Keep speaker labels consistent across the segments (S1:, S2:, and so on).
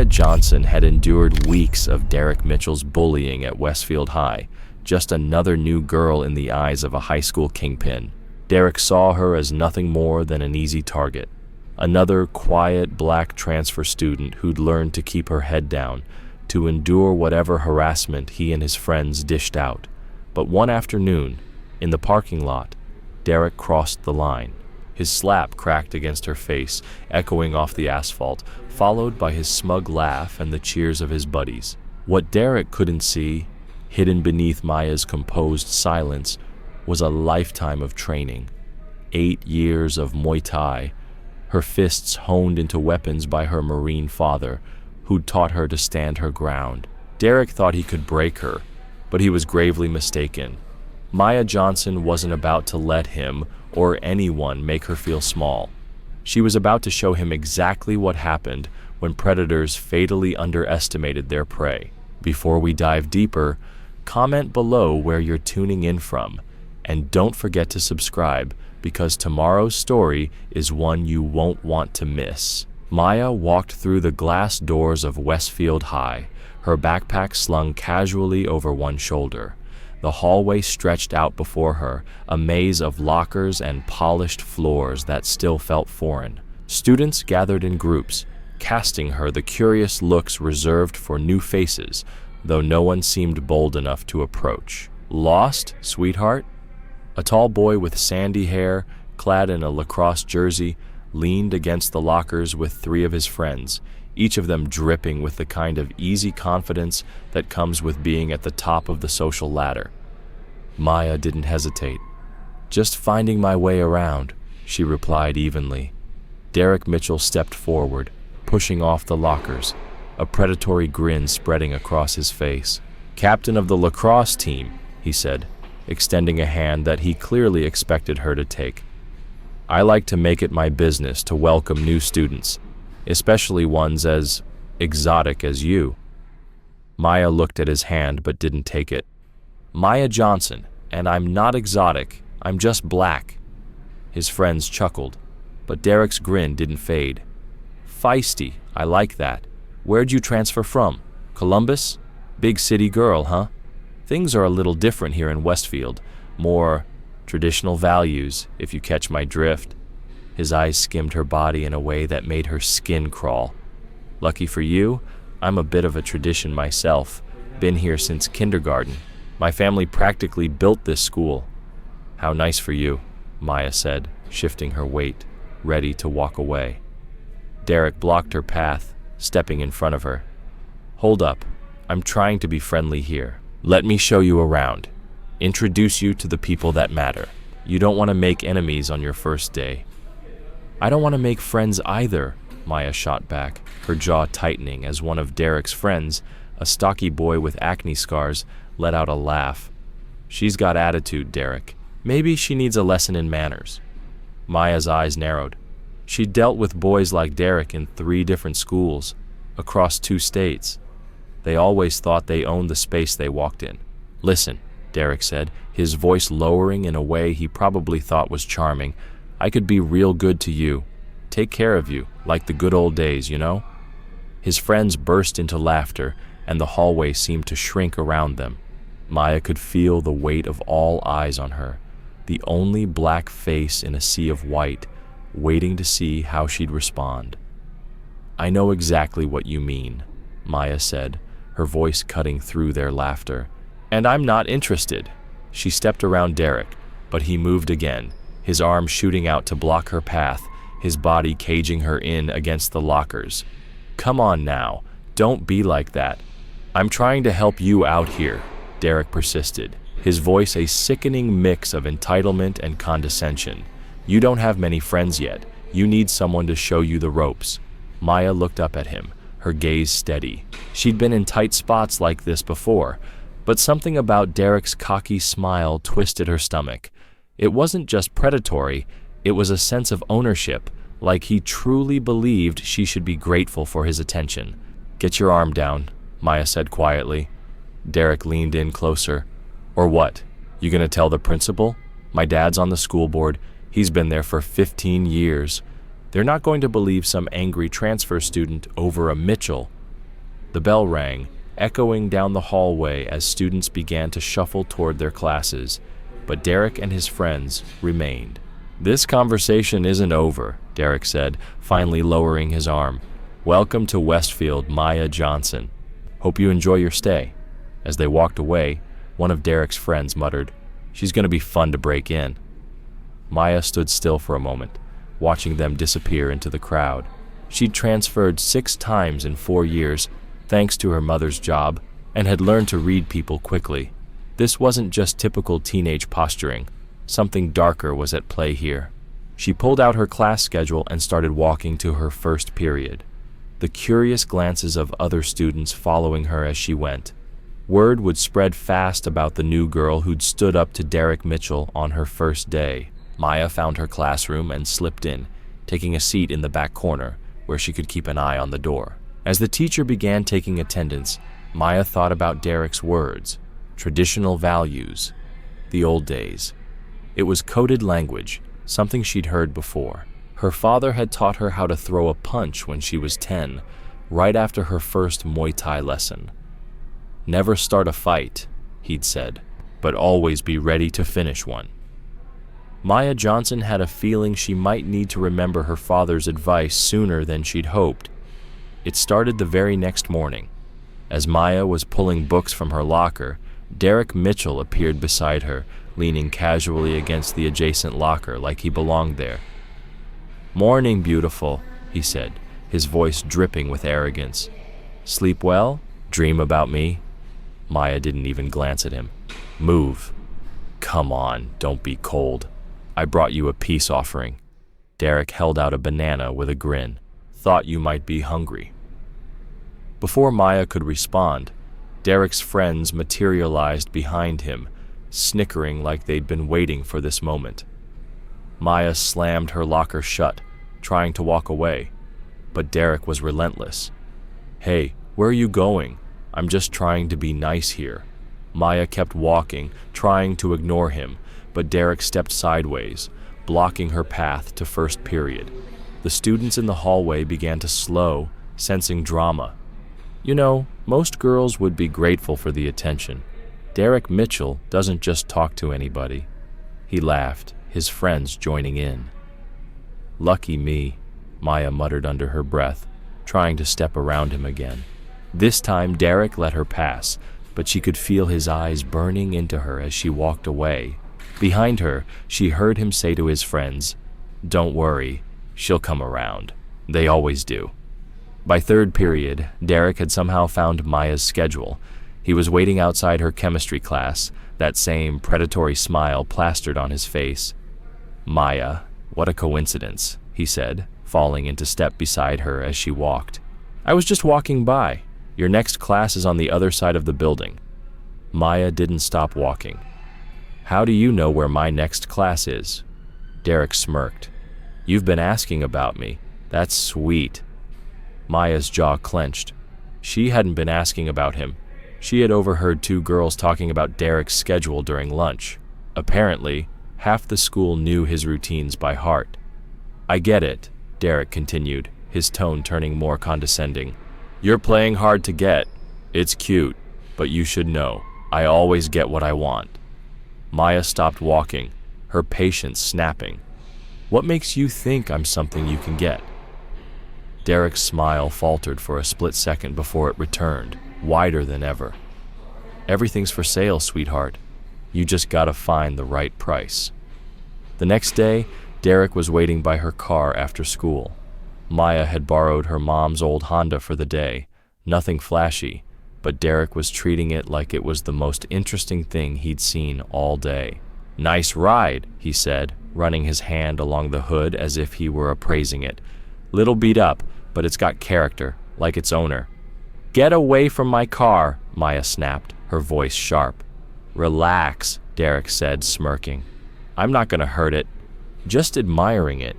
S1: Maya Johnson had endured weeks of Derek Mitchell's bullying at Westfield High, just another new girl in the eyes of a high school kingpin. Derek saw her as nothing more than an easy target. Another quiet black transfer student who'd learned to keep her head down, to endure whatever harassment he and his friends dished out. But one afternoon, in the parking lot, Derek crossed the line. His slap cracked against her face, echoing off the asphalt, followed by his smug laugh and the cheers of his buddies. What Derek couldn't see, hidden beneath Maya's composed silence, was a lifetime of training. 8 years of Muay Thai, her fists honed into weapons by her Marine father, who'd taught her to stand her ground. Derek thought he could break her, but he was gravely mistaken. Maya Johnson wasn't about to let him or anyone make her feel small. She was about to show him exactly what happened when predators fatally underestimated their prey. Before we dive deeper, comment below where you're tuning in from, and don't forget to subscribe, because tomorrow's story is one you won't want to miss. Maya walked through the glass doors of Westfield High, her backpack slung casually over one shoulder. The hallway stretched out before her, a maze of lockers and polished floors that still felt foreign. Students gathered in groups, casting her the curious looks reserved for new faces, though no one seemed bold enough to approach. Lost, sweetheart? A tall boy with sandy hair, clad in a lacrosse jersey, leaned against the lockers with 3 of his friends, each of them dripping with the kind of easy confidence that comes with being at the top of the social ladder. Maya didn't hesitate. "Just finding my way around," she replied evenly. Derek Mitchell stepped forward, pushing off the lockers, a predatory grin spreading across his face. "Captain of the lacrosse team," he said, extending a hand that he clearly expected her to take. "I like to make it my business to welcome new students, especially ones as exotic as you." Maya looked at his hand but didn't take it. "Maya Johnson, and I'm not exotic, I'm just black." His friends chuckled, but Derek's grin didn't fade. "Feisty, I like that. Where'd you transfer from? Columbus? Big city girl, huh? Things are a little different here in Westfield. More traditional values, if you catch my drift." His eyes skimmed her body in a way that made her skin crawl. "Lucky for you, I'm a bit of a tradition myself. Been here since kindergarten. My family practically built this school." "How nice for you," Maya said, shifting her weight, ready to walk away. Derek blocked her path, stepping in front of her. "Hold up. I'm trying to be friendly here. Let me show you around. Introduce you to the people that matter. You don't want to make enemies on your first day." "I don't want to make friends either," Maya shot back, her jaw tightening as one of Derek's friends, a stocky boy with acne scars, let out a laugh. "She's got attitude, Derek. Maybe she needs a lesson in manners." Maya's eyes narrowed. She dealt with boys like Derek in 3 different schools, across 2 states. They always thought they owned the space they walked in. "Listen," Derek said, his voice lowering in a way he probably thought was charming. "I could be real good to you. Take care of you, like the good old days, you know?" His friends burst into laughter, and the hallway seemed to shrink around them. Maya could feel the weight of all eyes on her, the only black face in a sea of white, waiting to see how she'd respond. "I know exactly what you mean," Maya said, her voice cutting through their laughter. "And I'm not interested." She stepped around Derek, but he moved again, his arm shooting out to block her path, his body caging her in against the lockers. "Come on now, don't be like that. I'm trying to help you out here," Derek persisted, his voice a sickening mix of entitlement and condescension. "You don't have many friends yet. You need someone to show you the ropes." Maya looked up at him, her gaze steady. She'd been in tight spots like this before, but something about Derek's cocky smile twisted her stomach. It wasn't just predatory, it was a sense of ownership, like he truly believed she should be grateful for his attention. "Get your arm down," Maya said quietly. Derek leaned in closer. "Or what? You gonna tell the principal? My dad's on the school board. He's been there for 15 years. They're not going to believe some angry transfer student over a Mitchell." The bell rang, echoing down the hallway as students began to shuffle toward their classes, but Derek and his friends remained. "This conversation isn't over," Derek said, finally lowering his arm. "Welcome to Westfield, Maya Johnson. Hope you enjoy your stay." As they walked away, one of Derek's friends muttered, "She's going to be fun to break in." Maya stood still for a moment, watching them disappear into the crowd. She'd transferred 6 times in 4 years, thanks to her mother's job, and had learned to read people quickly. This wasn't just typical teenage posturing. Something darker was at play here. She pulled out her class schedule and started walking to her first period, the curious glances of other students following her as she went. Word would spread fast about the new girl who'd stood up to Derek Mitchell on her first day. Maya found her classroom and slipped in, taking a seat in the back corner where she could keep an eye on the door. As the teacher began taking attendance, Maya thought about Derek's words, traditional values, the old days. It was coded language, something she'd heard before. Her father had taught her how to throw a punch when she was 10, right after her first Muay Thai lesson. "Never start a fight," he'd said, "but always be ready to finish one." Maya Johnson had a feeling she might need to remember her father's advice sooner than she'd hoped. It started the very next morning. As Maya was pulling books from her locker, Derek Mitchell appeared beside her, leaning casually against the adjacent locker like he belonged there. "Morning, beautiful," he said, his voice dripping with arrogance. "Sleep well? Dream about me?" Maya didn't even glance at him. "Move." "Come on, don't be cold. I brought you a peace offering." Derek held out a banana with a grin. "Thought you might be hungry." Before Maya could respond, Derek's friends materialized behind him, snickering like they'd been waiting for this moment. Maya slammed her locker shut, trying to walk away, but Derek was relentless. "Hey, where are you going? I'm just trying to be nice here." Maya kept walking, trying to ignore him, but Derek stepped sideways, blocking her path to first period. The students in the hallway began to slow, sensing drama. "You know, most girls would be grateful for the attention. Derek Mitchell doesn't just talk to anybody." He laughed, his friends joining in. "Lucky me," Maya muttered under her breath, trying to step around him again. This time Derek let her pass, but she could feel his eyes burning into her as she walked away. Behind her, she heard him say to his friends, "Don't worry, she'll come around. They always do." By third period, Derek had somehow found Maya's schedule. He was waiting outside her chemistry class, that same predatory smile plastered on his face. "Maya, what a coincidence," he said, falling into step beside her as she walked. "I was just walking by. Your next class is on the other side of the building." Maya didn't stop walking. "How do you know where my next class is?" Derek smirked. "You've been asking about me. That's sweet." Maya's jaw clenched. She hadn't been asking about him. She had overheard 2 girls talking about Derek's schedule during lunch. Apparently, half the school knew his routines by heart. "I get it," Derek continued, his tone turning more condescending. "You're playing hard to get. It's cute, but you should know, I always get what I want." Maya stopped walking, her patience snapping. "What makes you think I'm something you can get?" Derek's smile faltered for a split second before it returned, wider than ever. "Everything's for sale, sweetheart. You just gotta find the right price." The next day, Derek was waiting by her car after school. Maya had borrowed her mom's old Honda for the day, nothing flashy, but Derek was treating it like it was the most interesting thing he'd seen all day. "Nice ride," he said, running his hand along the hood as if he were appraising it. "Little beat up, but it's got character, like its owner." "Get away from my car," Maya snapped, her voice sharp. "Relax," Derek said, smirking. "I'm not gonna hurt it. Just admiring it."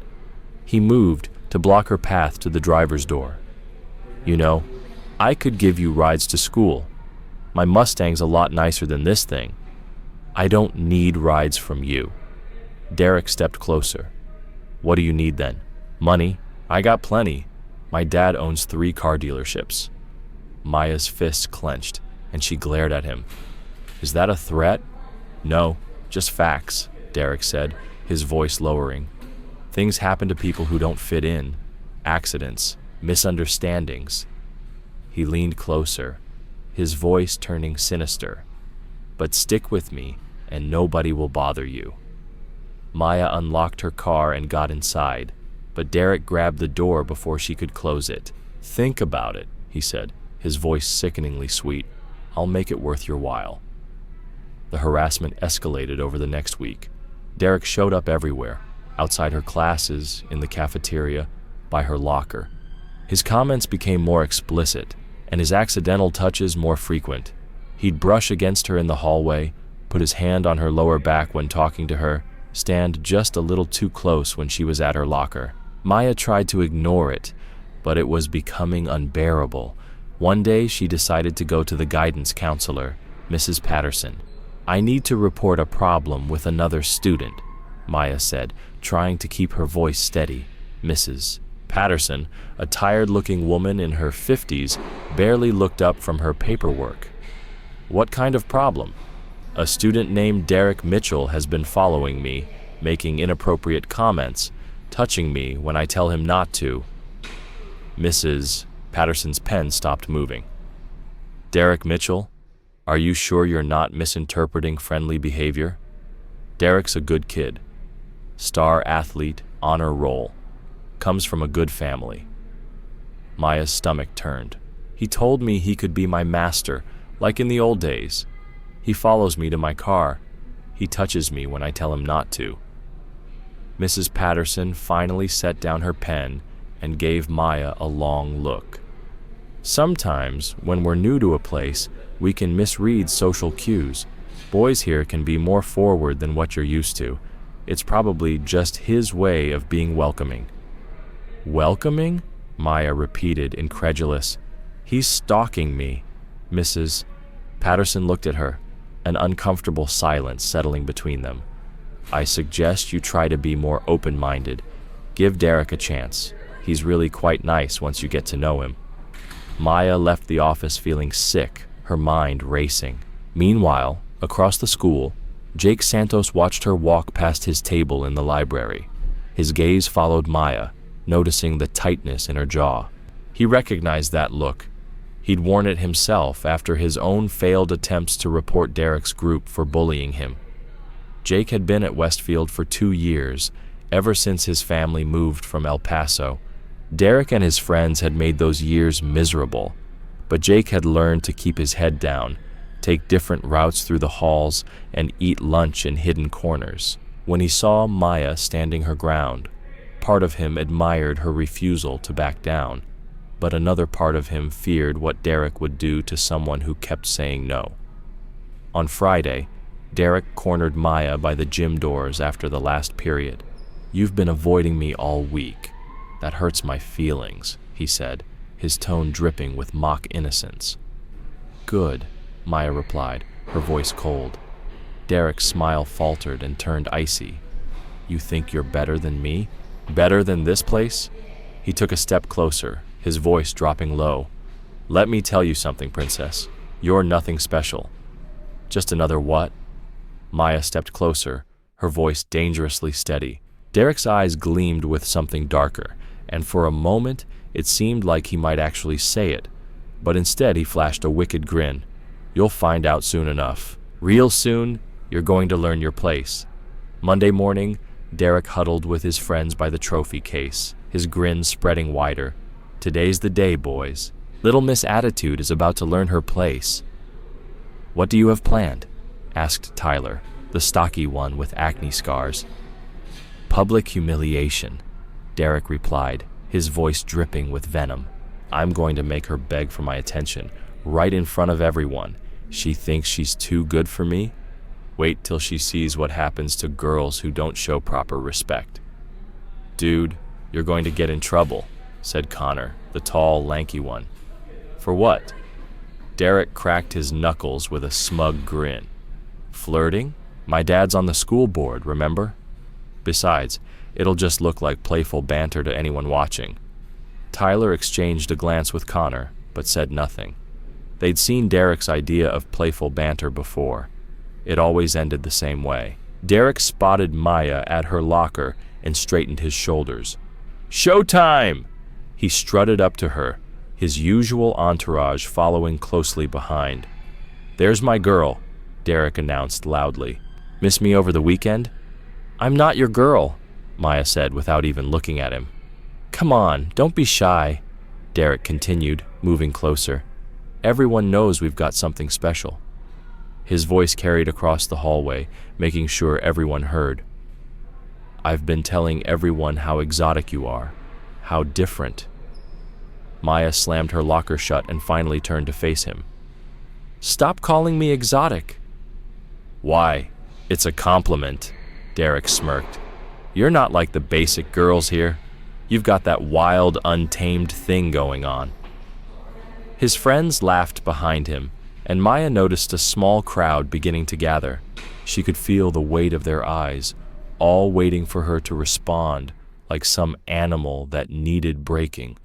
S1: He moved to block her path to the driver's door. "You know, I could give you rides to school. My Mustang's a lot nicer than this thing. I don't need rides from you." Derek stepped closer. "What do you need then? Money? I got plenty. My dad owns 3 car dealerships." Maya's fist clenched, and she glared at him. Is that a threat? No, just facts, Derek said, his voice lowering. Things happen to people who don't fit in. Accidents, misunderstandings. He leaned closer, his voice turning sinister. But stick with me, and nobody will bother you. Maya unlocked her car and got inside, but Derek grabbed the door before she could close it. Think about it, he said, his voice sickeningly sweet. I'll make it worth your while. The harassment escalated over the next week. Derek showed up everywhere, outside her classes, in the cafeteria, by her locker. His comments became more explicit, and his accidental touches more frequent. He'd brush against her in the hallway, put his hand on her lower back when talking to her, stand just a little too close when she was at her locker. Maya tried to ignore it, but it was becoming unbearable. One day she decided to go to the guidance counselor, Mrs. Patterson. I need to report a problem with another student, Maya said, trying to keep her voice steady. Mrs. Patterson, a tired-looking woman in her 50s, barely looked up from her paperwork. What kind of problem? A student named Derek Mitchell has been following me, making inappropriate comments, touching me when I tell him not to. Mrs. Patterson's pen stopped moving. Derek Mitchell? Are you sure you're not misinterpreting friendly behavior? Derek's a good kid. Star athlete, honor roll. Comes from a good family. Maya's stomach turned. He told me he could be my master, like in the old days. He follows me to my car. He touches me when I tell him not to. Mrs. Patterson finally set down her pen and gave Maya a long look. Sometimes, when we're new to a place, we can misread social cues. Boys here can be more forward than what you're used to. It's probably just his way of being welcoming. Welcoming? Maya repeated, incredulous. He's stalking me. Mrs. Patterson looked at her, an uncomfortable silence settling between them. I suggest you try to be more open-minded. Give Derek a chance. He's really quite nice once you get to know him. Maya left the office feeling sick, her mind racing. Meanwhile, across the school, Jake Santos watched her walk past his table in the library. His gaze followed Maya, noticing the tightness in her jaw. He recognized that look. He'd worn it himself after his own failed attempts to report Derek's group for bullying him. Jake had been at Westfield for 2 years, ever since his family moved from El Paso. Derek and his friends had made those years miserable, but Jake had learned to keep his head down, take different routes through the halls, and eat lunch in hidden corners. When he saw Maya standing her ground, part of him admired her refusal to back down, but another part of him feared what Derek would do to someone who kept saying no. On Friday, Derek cornered Maya by the gym doors after the last period. You've been avoiding me all week. That hurts my feelings, he said, his tone dripping with mock innocence. Good, Maya replied, her voice cold. Derek's smile faltered and turned icy. You think you're better than me? Better than this place? He took a step closer, his voice dropping low. Let me tell you something, Princess. You're nothing special. Just another what? Maya stepped closer, her voice dangerously steady. Derek's eyes gleamed with something darker, and for a moment it seemed like he might actually say it, but instead he flashed a wicked grin. You'll find out soon enough. Real soon, you're going to learn your place. Monday morning, Derek huddled with his friends by the trophy case, his grin spreading wider. Today's the day, boys. Little Miss Attitude is about to learn her place. What do you have planned? Asked Tyler, the stocky one with acne scars. Public humiliation, Derek replied, his voice dripping with venom. I'm going to make her beg for my attention, right in front of everyone. She thinks she's too good for me? Wait till she sees what happens to girls who don't show proper respect. Dude, you're going to get in trouble, said Connor, the tall, lanky one. For what? Derek cracked his knuckles with a smug grin. Flirting? My dad's on the school board, remember? Besides, it'll just look like playful banter to anyone watching. Tyler exchanged a glance with Connor, but said nothing. They'd seen Derek's idea of playful banter before. It always ended the same way. Derek spotted Maya at her locker and straightened his shoulders. "Showtime!" He strutted up to her, his usual entourage following closely behind. "There's my girl," Derek announced loudly. "Miss me over the weekend?" "I'm not your girl," Maya said without even looking at him. "Come on, don't be shy," Derek continued, moving closer. "Everyone knows we've got something special." His voice carried across the hallway, making sure everyone heard. "I've been telling everyone how exotic you are, how different." Maya slammed her locker shut and finally turned to face him. "Stop calling me exotic." "Why? It's a compliment," Derek smirked. "You're not like the basic girls here. You've got that wild, untamed thing going on." His friends laughed behind him, and Maya noticed a small crowd beginning to gather. She could feel the weight of their eyes, all waiting for her to respond like some animal that needed breaking.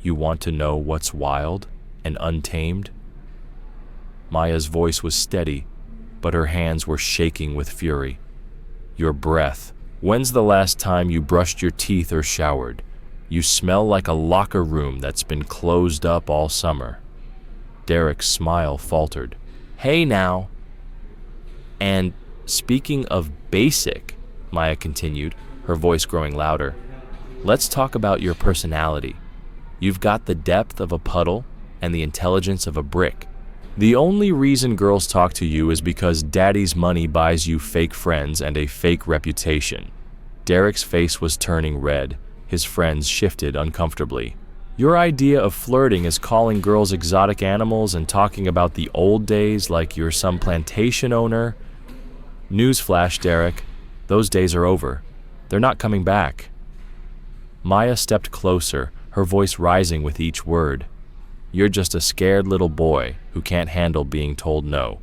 S1: "You want to know what's wild and untamed?" Maya's voice was steady, but her hands were shaking with fury. "Your breath. When's the last time you brushed your teeth or showered? You smell like a locker room that's been closed up all summer." Derek's smile faltered. "Hey now." "And speaking of basic," Maya continued, her voice growing louder, "let's talk about your personality. You've got the depth of a puddle and the intelligence of a brick. The only reason girls talk to you is because daddy's money buys you fake friends and a fake reputation." Derek's face was turning red. His friends shifted uncomfortably. "Your idea of flirting is calling girls exotic animals and talking about the old days like you're some plantation owner." "Newsflash, Derek. Those days are over. They're not coming back." Maya stepped closer, her voice rising with each word. "You're just a scared little boy who can't handle being told no.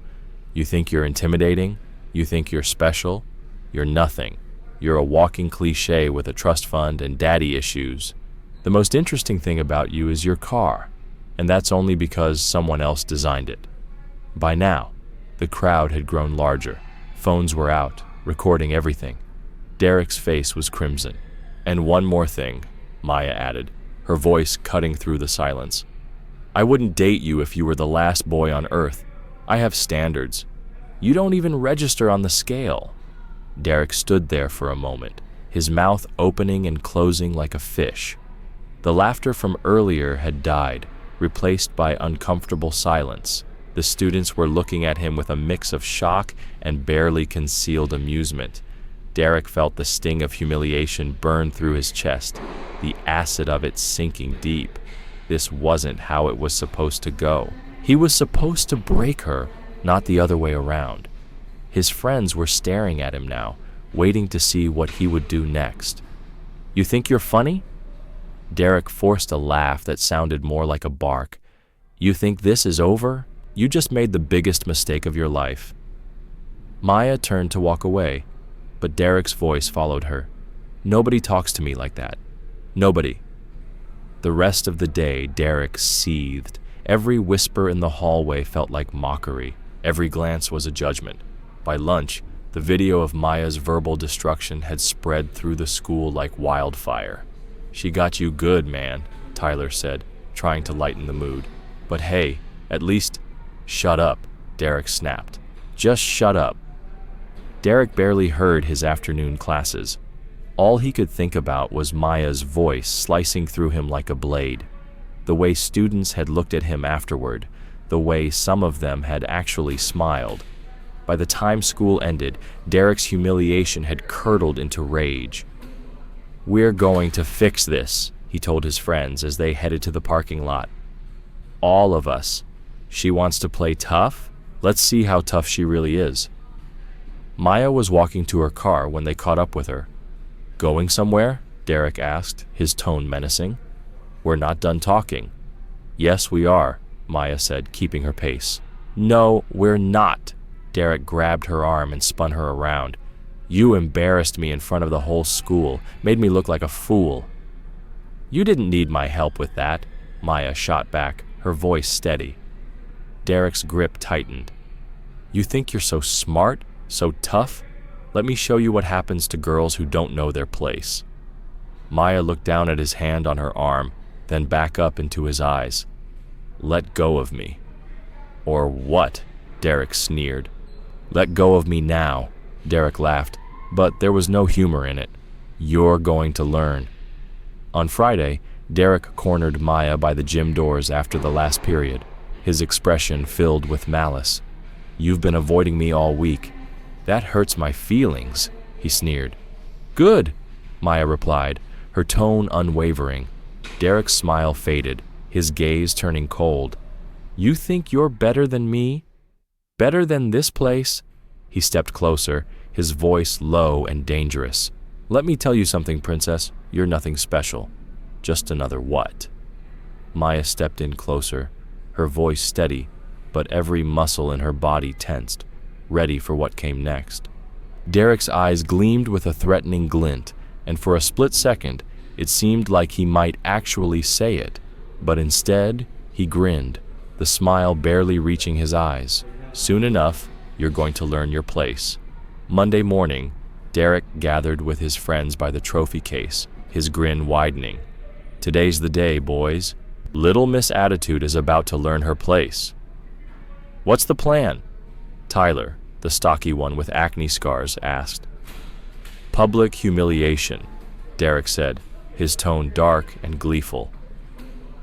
S1: You think you're intimidating? You think you're special? You're nothing. You're a walking cliché with a trust fund and daddy issues. The most interesting thing about you is your car, and that's only because someone else designed it." By now, the crowd had grown larger. Phones were out, recording everything. Derek's face was crimson. "And one more thing," Maya added, her voice cutting through the silence. "I wouldn't date you if you were the last boy on Earth. I have standards. You don't even register on the scale." Derek stood there for a moment, his mouth opening and closing like a fish. The laughter from earlier had died, replaced by uncomfortable silence. The students were looking at him with a mix of shock and barely concealed amusement. Derek felt the sting of humiliation burn through his chest, the acid of it sinking deep. This wasn't how it was supposed to go. He was supposed to break her, not the other way around. His friends were staring at him now, waiting to see what he would do next. "You think you're funny?" Derek forced a laugh that sounded more like a bark. "You think this is over? You just made the biggest mistake of your life." Maya turned to walk away, but Derek's voice followed her. "Nobody talks to me like that. Nobody." The rest of the day, Derek seethed. Every whisper in the hallway felt like mockery. Every glance was a judgment. By lunch, the video of Maya's verbal destruction had spread through the school like wildfire. "She got you good, man," Tyler said, trying to lighten the mood. "But hey, at least—" "Shut up," Derek snapped. "Just shut up." Derek barely heard his afternoon classes. All he could think about was Maya's voice slicing through him like a blade. The way students had looked at him afterward, the way some of them had actually smiled. By the time school ended, Derek's humiliation had curdled into rage. "We're going to fix this," he told his friends as they headed to the parking lot. "All of us. She wants to play tough? Let's see how tough she really is." Maya was walking to her car when they caught up with her. "Going somewhere?" Derek asked, his tone menacing. "We're not done talking." "Yes, we are," Maya said, keeping her pace. "No, we're not." Derek grabbed her arm and spun her around. "You embarrassed me in front of the whole school, made me look like a fool." "You didn't need my help with that," Maya shot back, her voice steady. Derek's grip tightened. You think you're so smart, so tough? Let me show you what happens to girls who don't know their place. Maya looked down at his hand on her arm, then back up into his eyes. Let go of me. Or what? Derek sneered. Let go of me now, Derek laughed, but there was no humor in it. You're going to learn. On Friday, Derek cornered Maya by the gym doors after the last period, his expression filled with malice. You've been avoiding me all week. That hurts my feelings, he sneered. Good, Maya replied, her tone unwavering. Derek's smile faded, his gaze turning cold. You think you're better than me? Better than this place? He stepped closer, his voice low and dangerous. Let me tell you something, princess. You're nothing special. Just another what? Maya stepped in closer, her voice steady, but every muscle in her body tensed, ready for what came next. Derek's eyes gleamed with a threatening glint, and for a split second, it seemed like he might actually say it. But instead, he grinned, the smile barely reaching his eyes. Soon enough, you're going to learn your place. Monday morning, Derek gathered with his friends by the trophy case, his grin widening. Today's the day, boys. Little Miss Attitude is about to learn her place. What's the plan? Tyler, the stocky one with acne scars, asked. Public humiliation, Derek said, his tone dark and gleeful.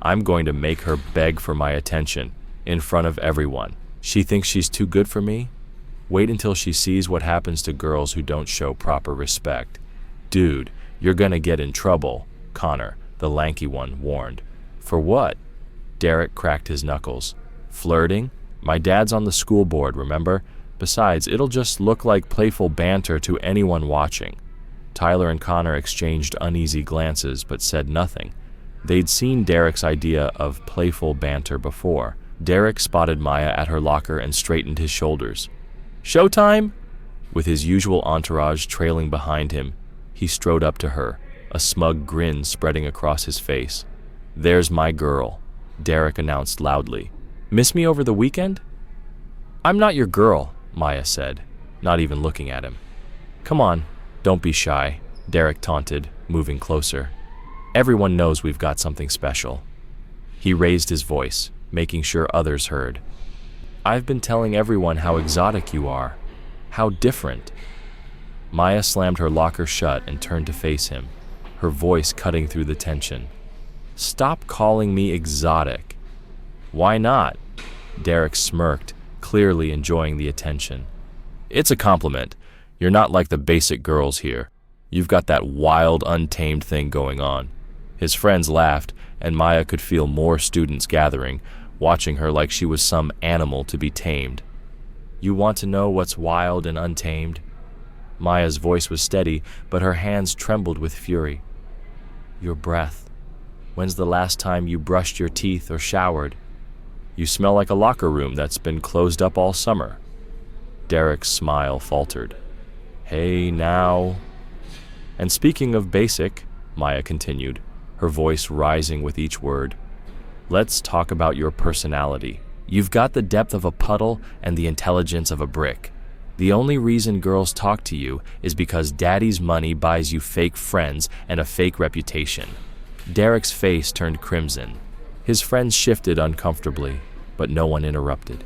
S1: I'm going to make her beg for my attention, in front of everyone. She thinks she's too good for me? Wait until she sees what happens to girls who don't show proper respect. Dude, you're gonna get in trouble, Connor, the lanky one, warned. For what? Derek cracked his knuckles. Flirting? My dad's on the school board, remember? Besides, it'll just look like playful banter to anyone watching. Tyler and Connor exchanged uneasy glances but said nothing. They'd seen Derek's idea of playful banter before. Derek spotted Maya at her locker and straightened his shoulders. Showtime? With his usual entourage trailing behind him, he strode up to her, a smug grin spreading across his face. There's my girl, Derek announced loudly. Miss me over the weekend? I'm not your girl, Maya said, not even looking at him. Come on, don't be shy, Derek taunted, moving closer. Everyone knows we've got something special. He raised his voice, making sure others heard. I've been telling everyone how exotic you are, how different. Maya slammed her locker shut and turned to face him, her voice cutting through the tension. Stop calling me exotic. Why not? Derek smirked, clearly enjoying the attention. It's a compliment. You're not like the basic girls here. You've got that wild, untamed thing going on. His friends laughed, and Maya could feel more students gathering, watching her like she was some animal to be tamed. You want to know what's wild and untamed? Maya's voice was steady, but her hands trembled with fury. Your breath. When's the last time you brushed your teeth or showered? You smell like a locker room that's been closed up all summer. Derek's smile faltered. Hey, now. And speaking of basic, Maya continued, her voice rising with each word, let's talk about your personality. You've got the depth of a puddle and the intelligence of a brick. The only reason girls talk to you is because daddy's money buys you fake friends and a fake reputation. Derek's face turned crimson. His friends shifted uncomfortably, but no one interrupted.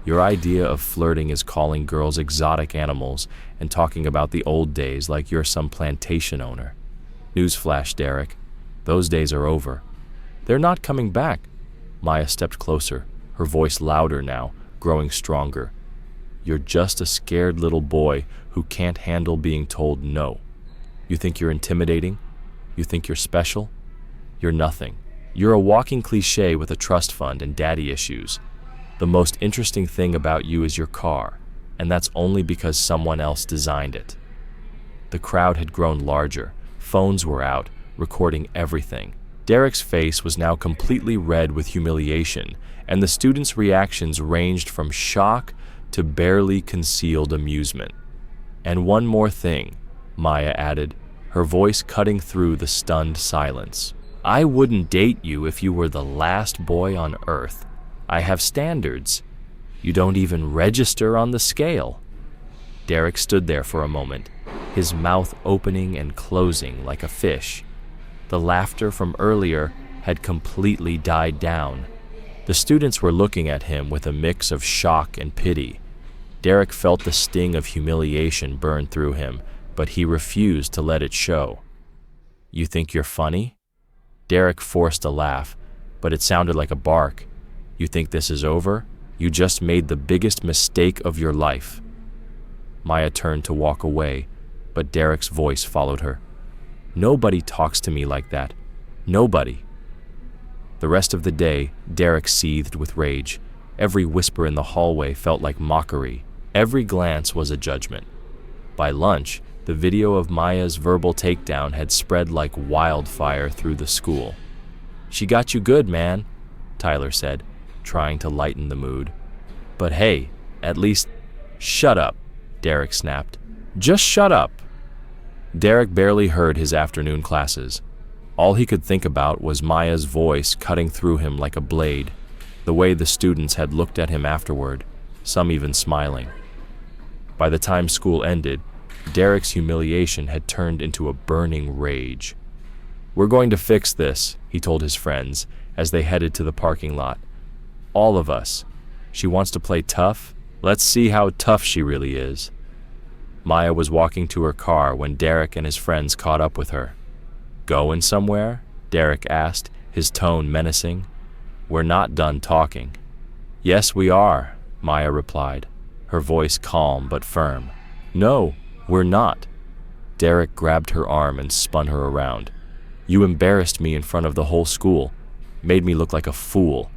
S1: Your idea of flirting is calling girls exotic animals and talking about the old days like you're some plantation owner. Newsflash, Derek. Those days are over. They're not coming back. Maya stepped closer, her voice louder now, growing stronger. You're just a scared little boy who can't handle being told no. You think you're intimidating? You think you're special? You're nothing. You're a walking cliché with a trust fund and daddy issues. The most interesting thing about you is your car, and that's only because someone else designed it. The crowd had grown larger. Phones were out, recording everything. Derek's face was now completely red with humiliation, and the students' reactions ranged from shock to barely concealed amusement. And one more thing, Maya added, her voice cutting through the stunned silence. I wouldn't date you if you were the last boy on Earth. I have standards. You don't even register on the scale." Derek stood there for a moment, his mouth opening and closing like a fish. The laughter from earlier had completely died down. The students were looking at him with a mix of shock and pity. Derek felt the sting of humiliation burn through him, but he refused to let it show. "You think you're funny?" Derek forced a laugh, but it sounded like a bark. "You think this is over? You just made the biggest mistake of your life." Maya turned to walk away, but Derek's voice followed her. "Nobody talks to me like that. Nobody." The rest of the day, Derek seethed with rage. Every whisper in the hallway felt like mockery. Every glance was a judgment. By lunch, the video of Maya's verbal takedown had spread like wildfire through the school. "She got you good, man," Tyler said, trying to lighten the mood. "But hey, at least—" "Shut up," Derek snapped. "Just shut up." Derek barely heard his afternoon classes. All he could think about was Maya's voice cutting through him like a blade, the way the students had looked at him afterward, some even smiling. By the time school ended, Derek's humiliation had turned into a burning rage. "We're going to fix this," he told his friends as they headed to the parking lot. "All of us. She wants to play tough? Let's see how tough she really is." Maya was walking to her car when Derek and his friends caught up with her. "Going somewhere?" Derek asked, his tone menacing. "We're not done talking." "Yes, we are," Maya replied, her voice calm but firm. "No, we're not." Derek grabbed her arm and spun her around. "You embarrassed me in front of the whole school, made me look like a fool."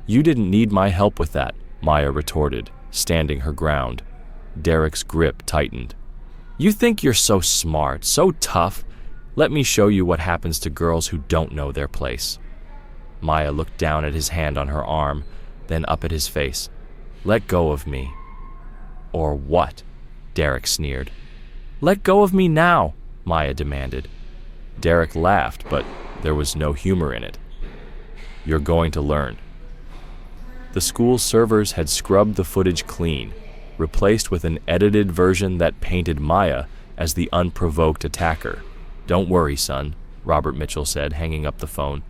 S1: "You didn't need my help with that," Maya retorted, standing her ground. Derek's grip tightened. "You think you're so smart, so tough? Let me show you what happens to girls who don't know their place." Maya looked down at his hand on her arm, then up at his face. "Let go of me." "Or what?" Derek sneered. "Let go of me now," Maya demanded. Derek laughed, but there was no humor in it. "You're going to learn." The school servers had scrubbed the footage clean, replaced with an edited version that painted Maya as the unprovoked attacker. "Don't worry, son," Robert Mitchell said, hanging up the phone.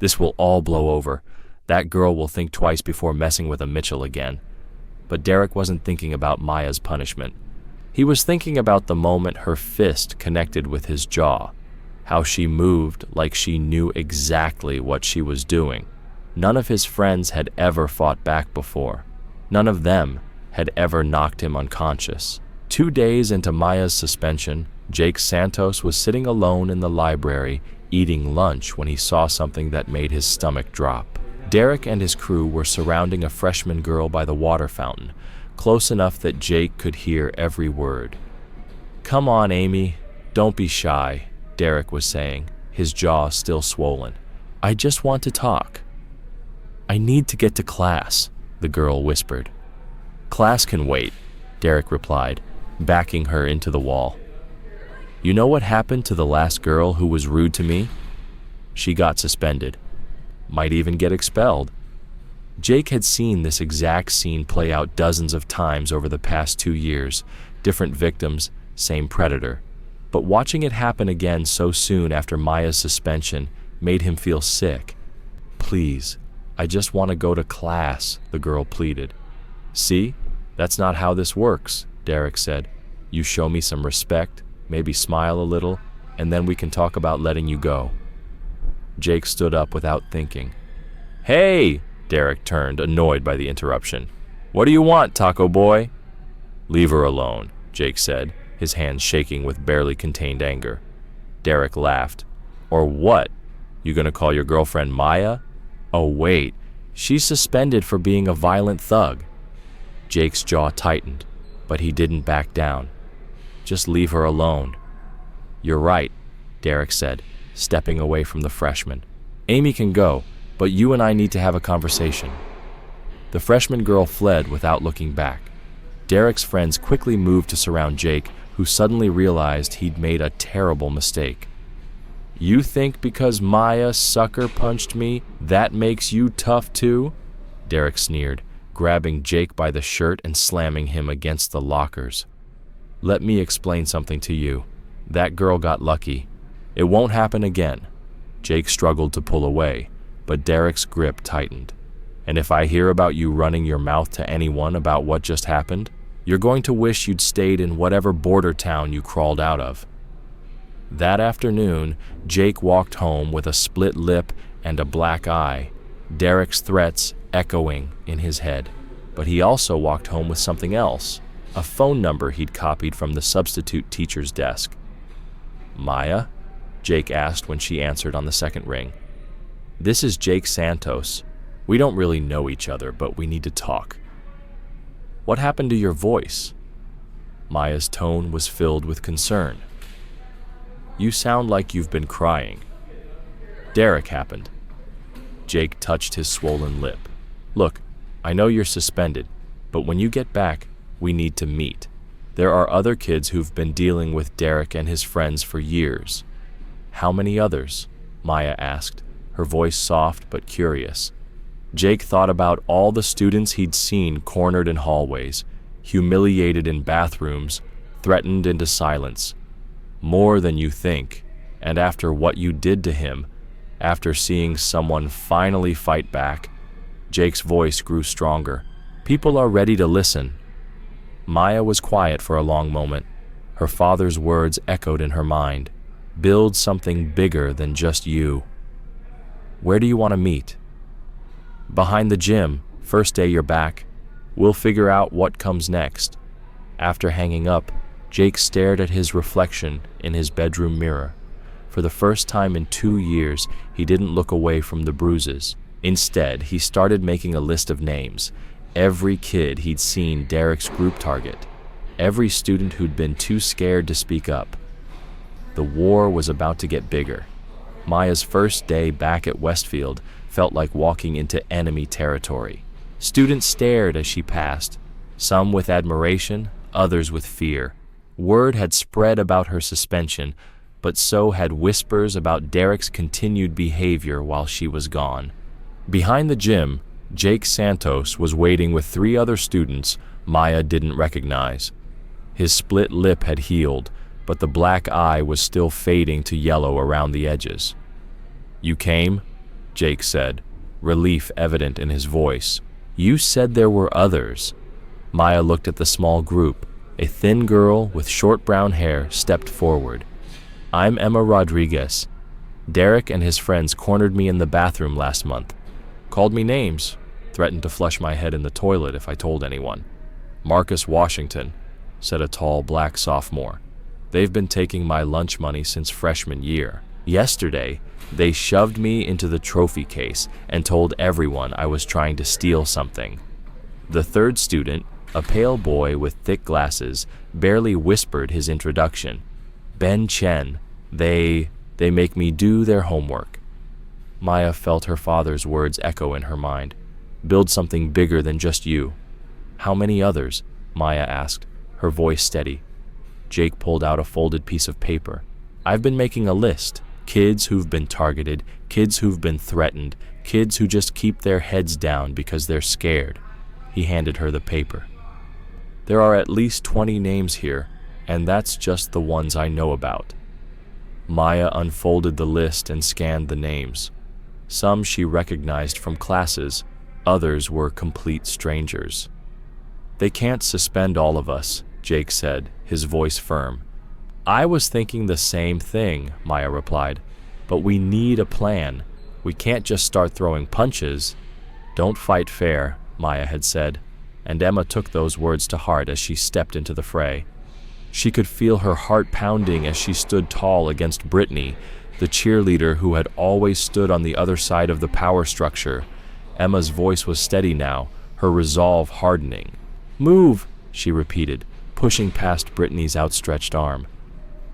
S1: "This will all blow over. That girl will think twice before messing with a Mitchell again." But Derek wasn't thinking about Maya's punishment. He was thinking about the moment her fist connected with his jaw, how she moved like she knew exactly what she was doing. None of his friends had ever fought back before. None of them had ever knocked him unconscious. 2 days into Maya's suspension, Jake Santos was sitting alone in the library eating lunch when he saw something that made his stomach drop. Derek and his crew were surrounding a freshman girl by the water fountain, close enough that Jake could hear every word. "Come on, Amy, don't be shy," Derek was saying, his jaw still swollen. "I just want to talk." "I need to get to class," the girl whispered. "Class can wait," Derek replied, backing her into the wall. "You know what happened to the last girl who was rude to me? She got suspended. Might even get expelled." Jake had seen this exact scene play out dozens of times over the past 2 years, different victims, same predator. But watching it happen again so soon after Maya's suspension made him feel sick. "Please, I just want to go to class," the girl pleaded. "See, that's not how this works," Derek said. "You show me some respect, maybe smile a little, and then we can talk about letting you go." Jake stood up without thinking. "Hey!" Derek turned, annoyed by the interruption. "What do you want, Taco Boy?" "Leave her alone," Jake said, his hands shaking with barely contained anger. Derek laughed. "Or what? You gonna call your girlfriend Maya? Oh wait, she's suspended for being a violent thug." Jake's jaw tightened, but he didn't back down. "Just leave her alone." "You're right," Derek said, stepping away from the freshman. "Amy can go, but you and I need to have a conversation." The freshman girl fled without looking back. Derek's friends quickly moved to surround Jake, who suddenly realized he'd made a terrible mistake. You think because Maya sucker punched me, that makes you tough too? Derek sneered, grabbing Jake by the shirt and slamming him against the lockers. Let me explain something to you. That girl got lucky. It won't happen again. Jake struggled to pull away, but Derek's grip tightened. And if I hear about you running your mouth to anyone about what just happened, you're going to wish you'd stayed in whatever border town you crawled out of. That afternoon, Jake walked home with a split lip and a black eye, Derek's threats echoing in his head. But he also walked home with something else, a phone number he'd copied from the substitute teacher's desk. Maya? Jake asked when she answered on the second ring. This is Jake Santos. We don't really know each other, but we need to talk. What happened to your voice? Maya's tone was filled with concern. You sound like you've been crying. Derek happened. Jake touched his swollen lip. Look, I know you're suspended, but when you get back, we need to meet. There are other kids who've been dealing with Derek and his friends for years. How many others? Maya asked, her voice soft but curious. Jake thought about all the students he'd seen cornered in hallways, humiliated in bathrooms, threatened into silence. More than you think, and after what you did to him, after seeing someone finally fight back, Jake's voice grew stronger. People are ready to listen. Maya was quiet for a long moment. Her father's words echoed in her mind. Build something bigger than just you. Where do you want to meet? Behind the gym, first day you're back. We'll figure out what comes next. After hanging up, Jake stared at his reflection in his bedroom mirror. For the first time in 2 years, he didn't look away from the bruises. Instead, he started making a list of names. Every kid he'd seen Derek's group target. Every student who'd been too scared to speak up. The war was about to get bigger. Maya's first day back at Westfield felt like walking into enemy territory. Students stared as she passed, some with admiration, others with fear. Word had spread about her suspension, but so had whispers about Derek's continued behavior while she was gone. Behind the gym, Jake Santos was waiting with 3 other students Maya didn't recognize. His split lip had healed, but the black eye was still fading to yellow around the edges. You came? Jake said, relief evident in his voice. You said there were others. Maya looked at the small group. A thin girl with short brown hair stepped forward. I'm Emma Rodriguez. Derek and his friends cornered me in the bathroom last month. Called me names, threatened to flush my head in the toilet if I told anyone. Marcus Washington, said a tall black sophomore. They've been taking my lunch money since freshman year. Yesterday, they shoved me into the trophy case and told everyone I was trying to steal something. The third student, a pale boy with thick glasses, barely whispered his introduction. Ben Chen. They make me do their homework. Maya felt her father's words echo in her mind. Build something bigger than just you. How many others? Maya asked, her voice steady. Jake pulled out a folded piece of paper. I've been making a list. Kids who've been targeted, kids who've been threatened, kids who just keep their heads down because they're scared. He handed her the paper. There are at least 20 names here, and that's just the ones I know about. Maya unfolded the list and scanned the names. Some she recognized from classes, others were complete strangers. They can't suspend all of us, Jake said, his voice firm. I was thinking the same thing, Maya replied, but we need a plan. We can't just start throwing punches. Don't fight fair, Maya had said, and Emma took those words to heart as she stepped into the fray. She could feel her heart pounding as she stood tall against Brittany, the cheerleader who had always stood on the other side of the power structure. Emma's voice was steady now, her resolve hardening. Move, she repeated, pushing past Brittany's outstretched arm.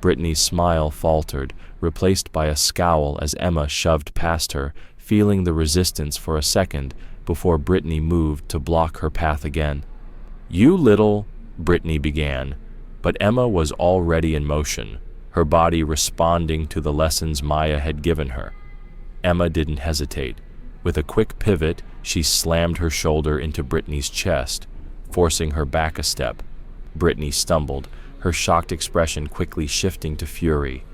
S1: Brittany's smile faltered, replaced by a scowl as Emma shoved past her, feeling the resistance for a second before Brittany moved to block her path again. You little, Brittany began, but Emma was already in motion, her body responding to the lessons Maya had given her. Emma didn't hesitate. With a quick pivot, she slammed her shoulder into Brittany's chest, forcing her back a step. Brittany stumbled, her shocked expression quickly shifting to fury.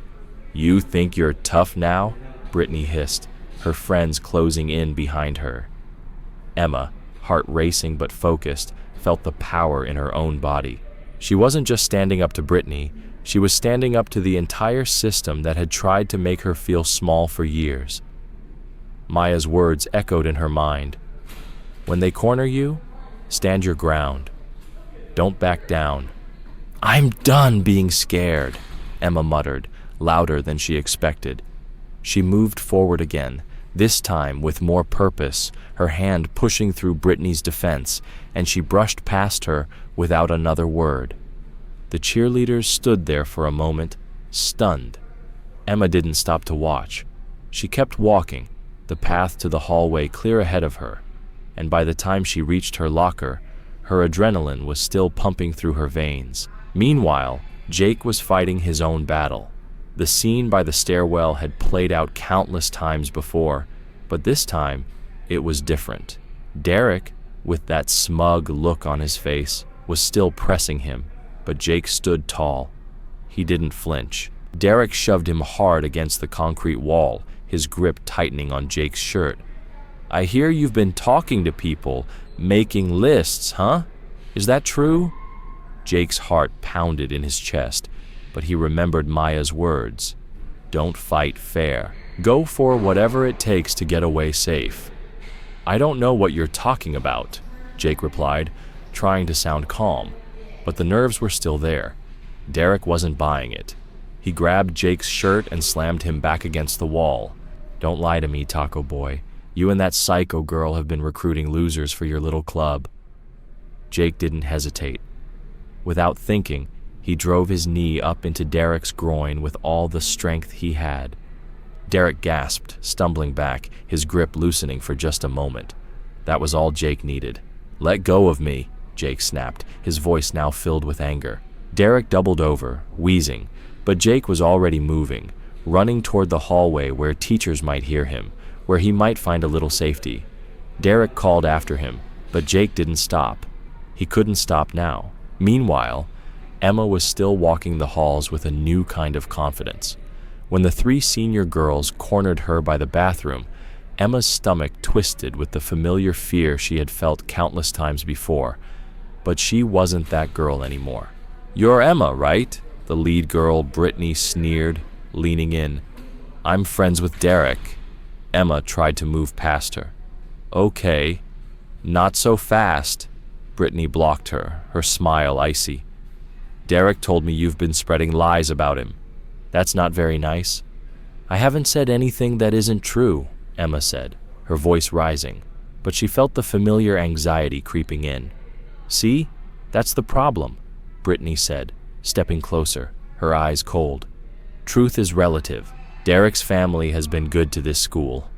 S1: "You think you're tough now?" Brittany hissed, her friends closing in behind her. Emma, heart racing but focused, felt the power in her own body. She wasn't just standing up to Brittany, she was standing up to the entire system that had tried to make her feel small for years. Maya's words echoed in her mind. "When they corner you, stand your ground. Don't back down." "I'm done being scared," Emma muttered, louder than she expected. She moved forward again, this time with more purpose, her hand pushing through Brittany's defense, and she brushed past her without another word. The cheerleaders stood there for a moment, stunned. Emma didn't stop to watch. She kept walking, the path to the hallway clear ahead of her, and by the time she reached her locker, her adrenaline was still pumping through her veins. Meanwhile, Jake was fighting his own battle. The scene by the stairwell had played out countless times before, but this time, it was different. Derek, with that smug look on his face, was still pressing him, but Jake stood tall. He didn't flinch. Derek shoved him hard against the concrete wall, his grip tightening on Jake's shirt. "I hear you've been talking to people, making lists, huh? Is that true?" Jake's heart pounded in his chest, but he remembered Maya's words. "Don't fight fair. Go for whatever it takes to get away safe." "I don't know what you're talking about," Jake replied, trying to sound calm, but the nerves were still there. Derek wasn't buying it. He grabbed Jake's shirt and slammed him back against the wall. "Don't lie to me, Taco Boy. You and that psycho girl have been recruiting losers for your little club." Jake didn't hesitate. Without thinking, he drove his knee up into Derek's groin with all the strength he had. Derek gasped, stumbling back, his grip loosening for just a moment. That was all Jake needed. "Let go of me," Jake snapped, his voice now filled with anger. Derek doubled over, wheezing, but Jake was already moving, running toward the hallway where teachers might hear him, where he might find a little safety. Derek called after him, but Jake didn't stop. He couldn't stop now. Meanwhile, Emma was still walking the halls with a new kind of confidence. When the three senior girls cornered her by the bathroom, Emma's stomach twisted with the familiar fear she had felt countless times before. But she wasn't that girl anymore. "You're Emma, right?" the lead girl, Brittany, sneered, leaning in. "I'm friends with Derek." Emma tried to move past her. "Okay, not so fast." Brittany blocked her, her smile icy. "Derek told me you've been spreading lies about him. That's not very nice." "I haven't said anything that isn't true," Emma said, her voice rising, but she felt the familiar anxiety creeping in. "See? That's the problem," Brittany said, stepping closer, her eyes cold. "Truth is relative. Derek's family has been good to this school.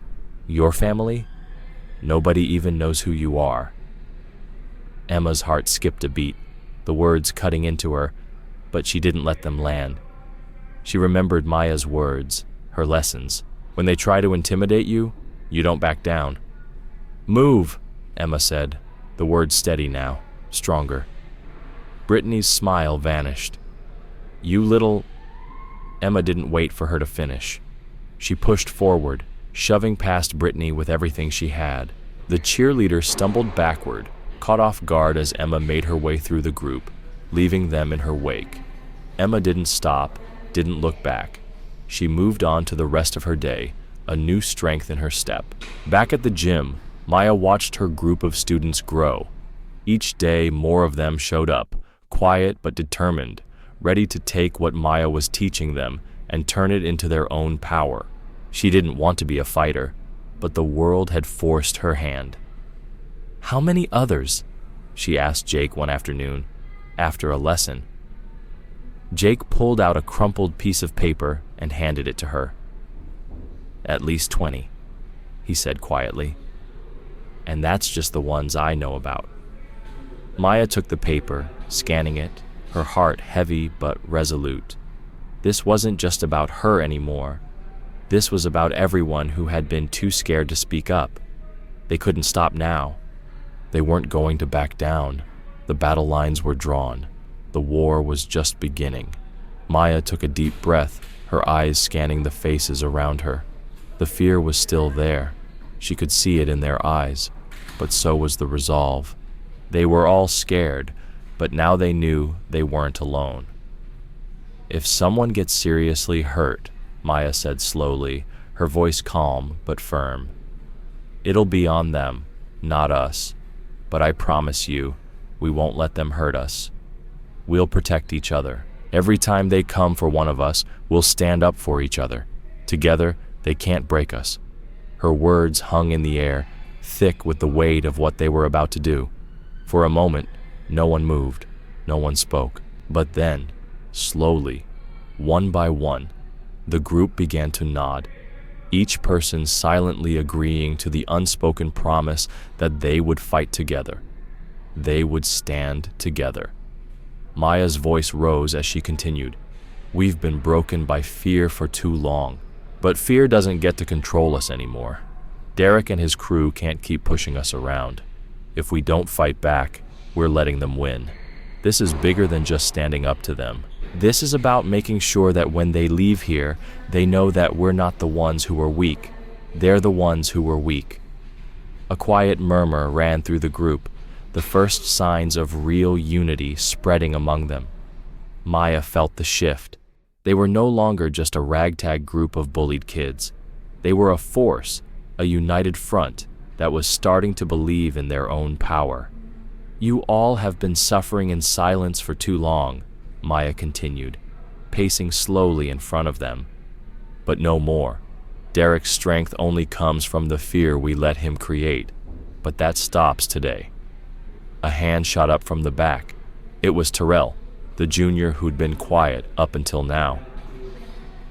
S1: Your family? Nobody even knows who you are." Emma's heart skipped a beat, the words cutting into her, but she didn't let them land. She remembered Maya's words, her lessons. When they try to intimidate you, you don't back down. "Move," Emma said, the words steady now, stronger. Brittany's smile vanished. "You little—" Emma didn't wait for her to finish. She pushed forward, shoving past Brittany with everything she had. The cheerleader stumbled backward, caught off guard as Emma made her way through the group, leaving them in her wake. Emma didn't stop, didn't look back. She moved on to the rest of her day, a new strength in her step. Back at the gym, Maya watched her group of students grow. Each day, more of them showed up, quiet but determined, ready to take what Maya was teaching them and turn it into their own power. She didn't want to be a fighter, but the world had forced her hand. "How many others?" she asked Jake one afternoon, after a lesson. Jake pulled out a crumpled piece of paper and handed it to her. "At least 20, he said quietly. "And that's just the ones I know about." Maya took the paper, scanning it, her heart heavy but resolute. This wasn't just about her anymore. This was about everyone who had been too scared to speak up. They couldn't stop now. They weren't going to back down. The battle lines were drawn. The war was just beginning. Maya took a deep breath, her eyes scanning the faces around her. The fear was still there. She could see it in their eyes, but so was the resolve. They were all scared, but now they knew they weren't alone. "If someone gets seriously hurt," Maya said slowly, her voice calm but firm, "it'll be on them, not us. But I promise you, we won't let them hurt us. We'll protect each other. Every time they come for one of us, we'll stand up for each other. Together, they can't break us." Her words hung in the air, thick with the weight of what they were about to do. For a moment, no one moved, no one spoke. But then, slowly, one by one, the group began to nod, each person silently agreeing to the unspoken promise that they would fight together. They would stand together. Maya's voice rose as she continued. "We've been broken by fear for too long, but fear doesn't get to control us anymore. Derek and his crew can't keep pushing us around. If we don't fight back, we're letting them win. This is bigger than just standing up to them. This is about making sure that when they leave here, they know that we're not the ones who are weak. They're the ones who were weak." A quiet murmur ran through the group, the first signs of real unity spreading among them. Maya felt the shift. They were no longer just a ragtag group of bullied kids. They were a force, a united front that was starting to believe in their own power. "You all have been suffering in silence for too long," Maya continued, pacing slowly in front of them. "But no more. Derek's strength only comes from the fear we let him create, but that stops today." A hand shot up from the back. It was Terrell, the junior who'd been quiet up until now.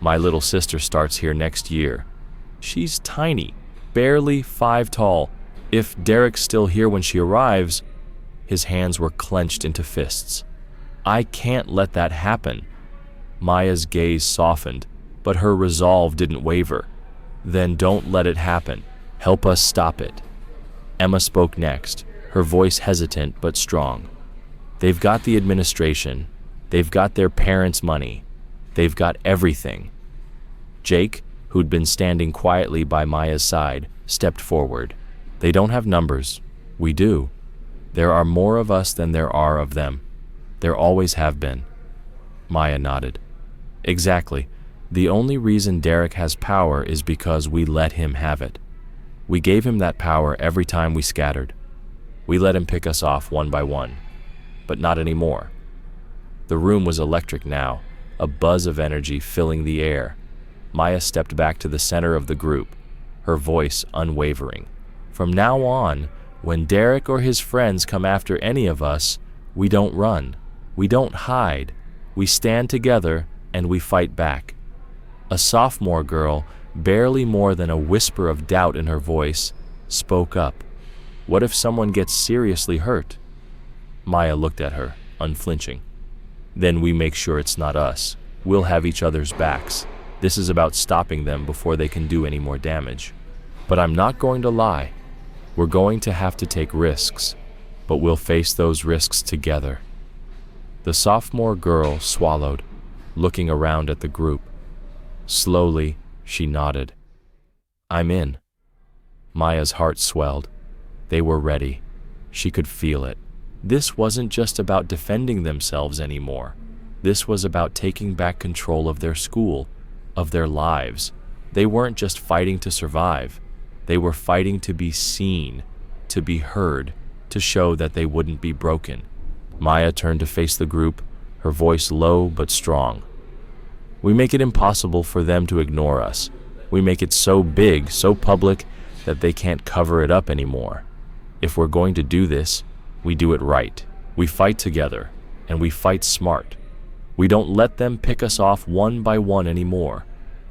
S1: "My little sister starts here next year. She's tiny, barely 5 tall. If Derek's still here when she arrives..." His hands were clenched into fists. "I can't let that happen." Maya's gaze softened, but her resolve didn't waver. "Then don't let it happen. Help us stop it." Emma spoke next, her voice hesitant but strong. "They've got the administration. They've got their parents' money. They've got everything." Jake, who'd been standing quietly by Maya's side, stepped forward. "They don't have numbers. We do. There are more of us than there are of them. There always have been." Maya nodded. "Exactly. The only reason Derek has power is because we let him have it. We gave him that power every time we scattered. We let him pick us off one by one. But not anymore." The room was electric now, a buzz of energy filling the air. Maya stepped back to the center of the group, her voice unwavering. "From now on, when Derek or his friends come after any of us, we don't run. We don't hide. We stand together and we fight back." A sophomore girl, barely more than a whisper of doubt in her voice, spoke up. "What if someone gets seriously hurt?" Maya looked at her, unflinching. "Then we make sure it's not us. We'll have each other's backs. This is about stopping them before they can do any more damage. But I'm not going to lie. We're going to have to take risks, but we'll face those risks together." The sophomore girl swallowed, looking around at the group. Slowly, she nodded. "I'm in." Maya's heart swelled. They were ready. She could feel it. This wasn't just about defending themselves anymore. This was about taking back control of their school, of their lives. They weren't just fighting to survive. They were fighting to be seen, to be heard, to show that they wouldn't be broken. Maya turned to face the group, her voice low but strong. "We make it impossible for them to ignore us. We make it so big, so public, that they can't cover it up anymore. If we're going to do this, we do it right. We fight together, and we fight smart. We don't let them pick us off one by one anymore.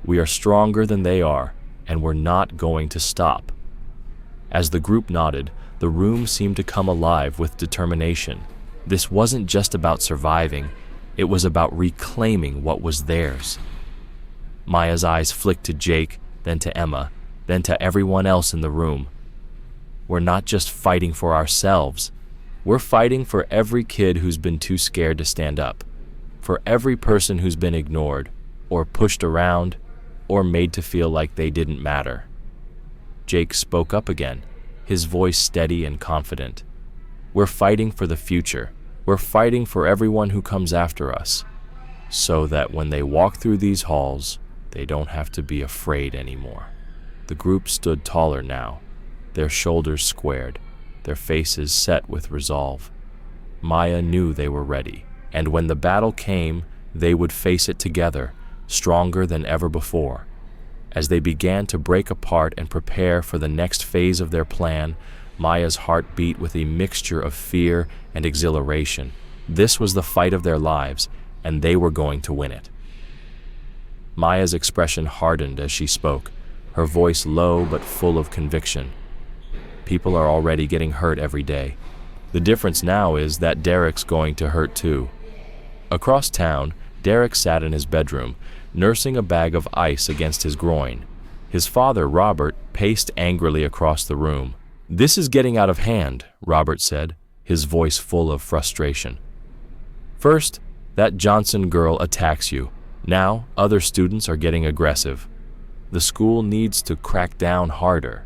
S1: We are stronger than they are, and we're not going to stop." As the group nodded, the room seemed to come alive with determination. This wasn't just about surviving. It was about reclaiming what was theirs. Maya's eyes flicked to Jake, then to Emma, then to everyone else in the room. We're not just fighting for ourselves. We're fighting for every kid who's been too scared to stand up, for every person who's been ignored, or pushed around, or made to feel like they didn't matter. Jake spoke up again, his voice steady and confident. We're fighting for the future. We're fighting for everyone who comes after us, so that when they walk through these halls, they don't have to be afraid anymore. The group stood taller now, their shoulders squared, their faces set with resolve. Maya knew they were ready, and when the battle came, they would face it together, stronger than ever before. As they began to break apart and prepare for the next phase of their plan, Maya's heart beat with a mixture of fear and exhilaration. This was the fight of their lives, and they were going to win it. Maya's expression hardened as she spoke, her voice low but full of conviction. People are already getting hurt every day. The difference now is that Derek's going to hurt too. Across town, Derek sat in his bedroom, nursing a bag of ice against his groin. His father, Robert, paced angrily across the room. "This is getting out of hand," Robert said, his voice full of frustration. "First, that Johnson girl attacks you. Now, other students are getting aggressive. The school needs to crack down harder."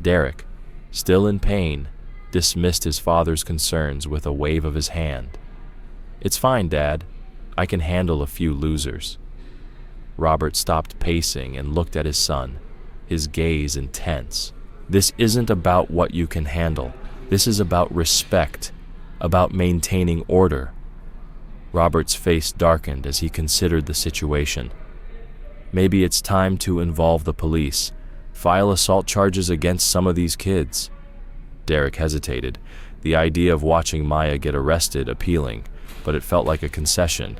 S1: Derek, still in pain, dismissed his father's concerns with a wave of his hand. "It's fine, Dad. I can handle a few losers." Robert stopped pacing and looked at his son, his gaze intense. "This isn't about what you can handle. This is about respect, about maintaining order." Robert's face darkened as he considered the situation. Maybe it's time to involve the police, file assault charges against some of these kids. Derek hesitated, the idea of watching Maya get arrested appealing, but it felt like a concession.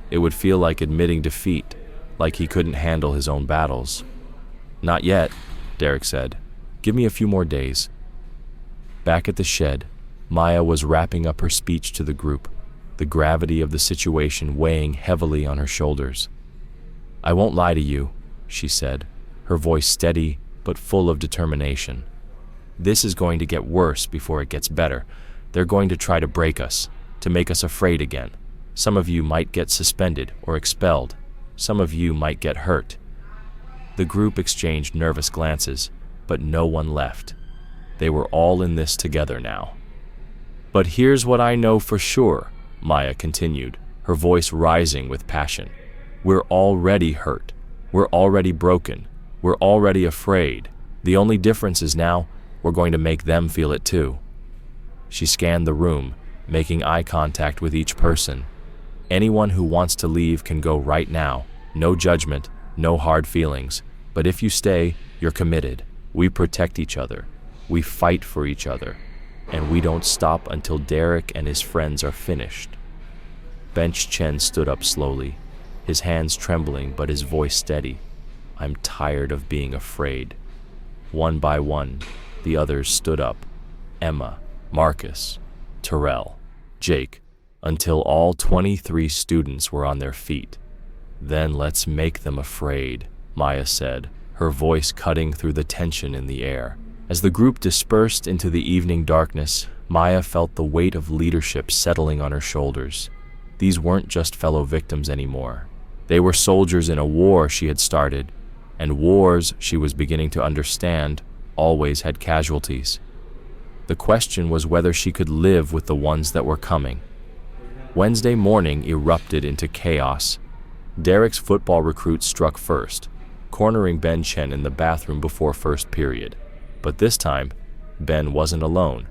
S1: It would feel like admitting defeat, like he couldn't handle his own battles. "Not yet," Derek said. "Give me a few more days." Back at the shed, Maya was wrapping up her speech to the group, the gravity of the situation weighing heavily on her shoulders. "I won't lie to you," she said, her voice steady but full of determination. "This is going to get worse before it gets better. They're going to try to break us, to make us afraid again. Some of you might get suspended or expelled. Some of you might get hurt." The group exchanged nervous glances, but no one left. They were all in this together now. "But here's what I know for sure," Maya continued, her voice rising with passion. "We're already hurt. We're already broken. We're already afraid. The only difference is now we're going to make them feel it too." She scanned the room, making eye contact with each person. "Anyone who wants to leave can go right now. No judgment, no hard feelings. But if you stay, you're committed. We protect each other. We fight for each other. And we don't stop until Derek and his friends are finished." Bench Chen stood up slowly, his hands trembling but his voice steady. "I'm tired of being afraid." One by one, the others stood up. Emma, Marcus, Terrell, Jake, until all 23 students were on their feet. "Then let's make them afraid," Maya said, her voice cutting through the tension in the air. As the group dispersed into the evening darkness, Maya felt the weight of leadership settling on her shoulders. These weren't just fellow victims anymore. They were soldiers in a war she had started, and wars, she was beginning to understand, always had casualties. The question was whether she could live with the ones that were coming. Wednesday morning erupted into chaos. Derek's football recruit struck first, cornering Ben Chen in the bathroom before first period. But this time, Ben wasn't alone.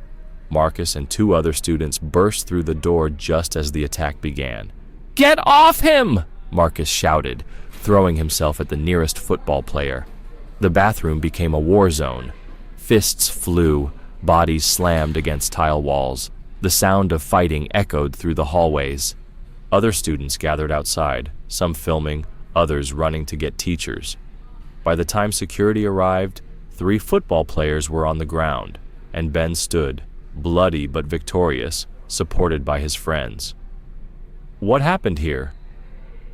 S1: Marcus and 2 other students burst through the door just as the attack began. "Get off him!" Marcus shouted, throwing himself at the nearest football player. The bathroom became a war zone. Fists flew, bodies slammed against tile walls. The sound of fighting echoed through the hallways. Other students gathered outside, some filming, others running to get teachers. By the time security arrived, 3 football players were on the ground, and Ben stood, bloody but victorious, supported by his friends. What happened here?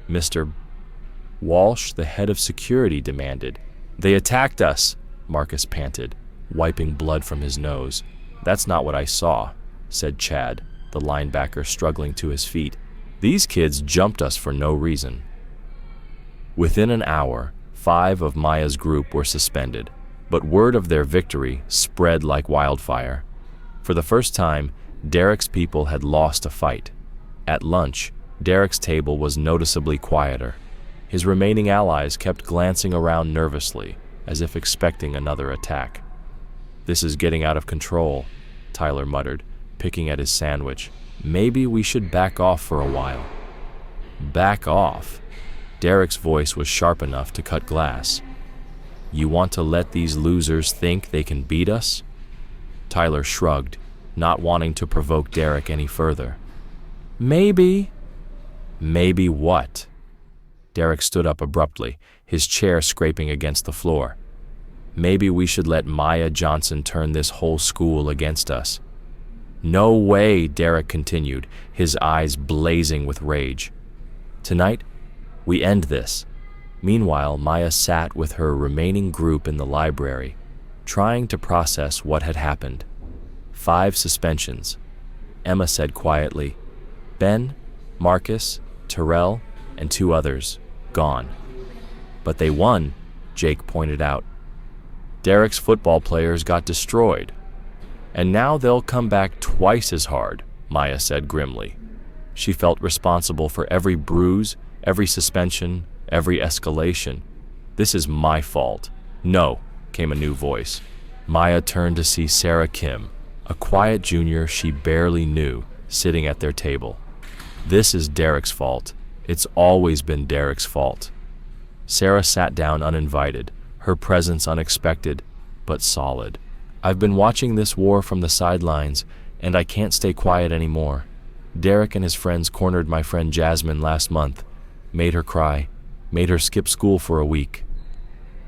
S1: Mr. Walsh, the head of security, demanded. They attacked us, Marcus panted, wiping blood from his nose. That's not what I saw, said Chad, the linebacker struggling to his feet. These kids jumped us for no reason. Within an hour, 5 of Maya's group were suspended, but word of their victory spread like wildfire. For the first time, Derek's people had lost a fight. At lunch, Derek's table was noticeably quieter. His remaining allies kept glancing around nervously, as if expecting another attack. This is getting out of control, Tyler muttered, picking at his sandwich. Maybe we should back off for a while. Back off? Derek's voice was sharp enough to cut glass. You want to let these losers think they can beat us? Tyler shrugged, not wanting to provoke Derek any further. Maybe. Maybe what? Derek stood up abruptly, his chair scraping against the floor. Maybe we should let Maya Johnson turn this whole school against us. No way, Derek continued, his eyes blazing with rage. Tonight, we end this. Meanwhile, Maya sat with her remaining group in the library, trying to process what had happened. 5 suspensions. Emma said quietly, Ben, Marcus, Terrell, and 2 others, gone. But they won, Jake pointed out. Derek's football players got destroyed. And now they'll come back twice as hard, Maya said grimly. She felt responsible for every bruise, every suspension, every escalation. This is my fault. No, came a new voice. Maya turned to see Sarah Kim, a quiet junior she barely knew, sitting at their table. This is Derek's fault. It's always been Derek's fault. Sarah sat down uninvited, her presence unexpected, but solid. I've been watching this war from the sidelines, and I can't stay quiet anymore. Derek and his friends cornered my friend Jasmine last month, made her cry, made her skip school for a week.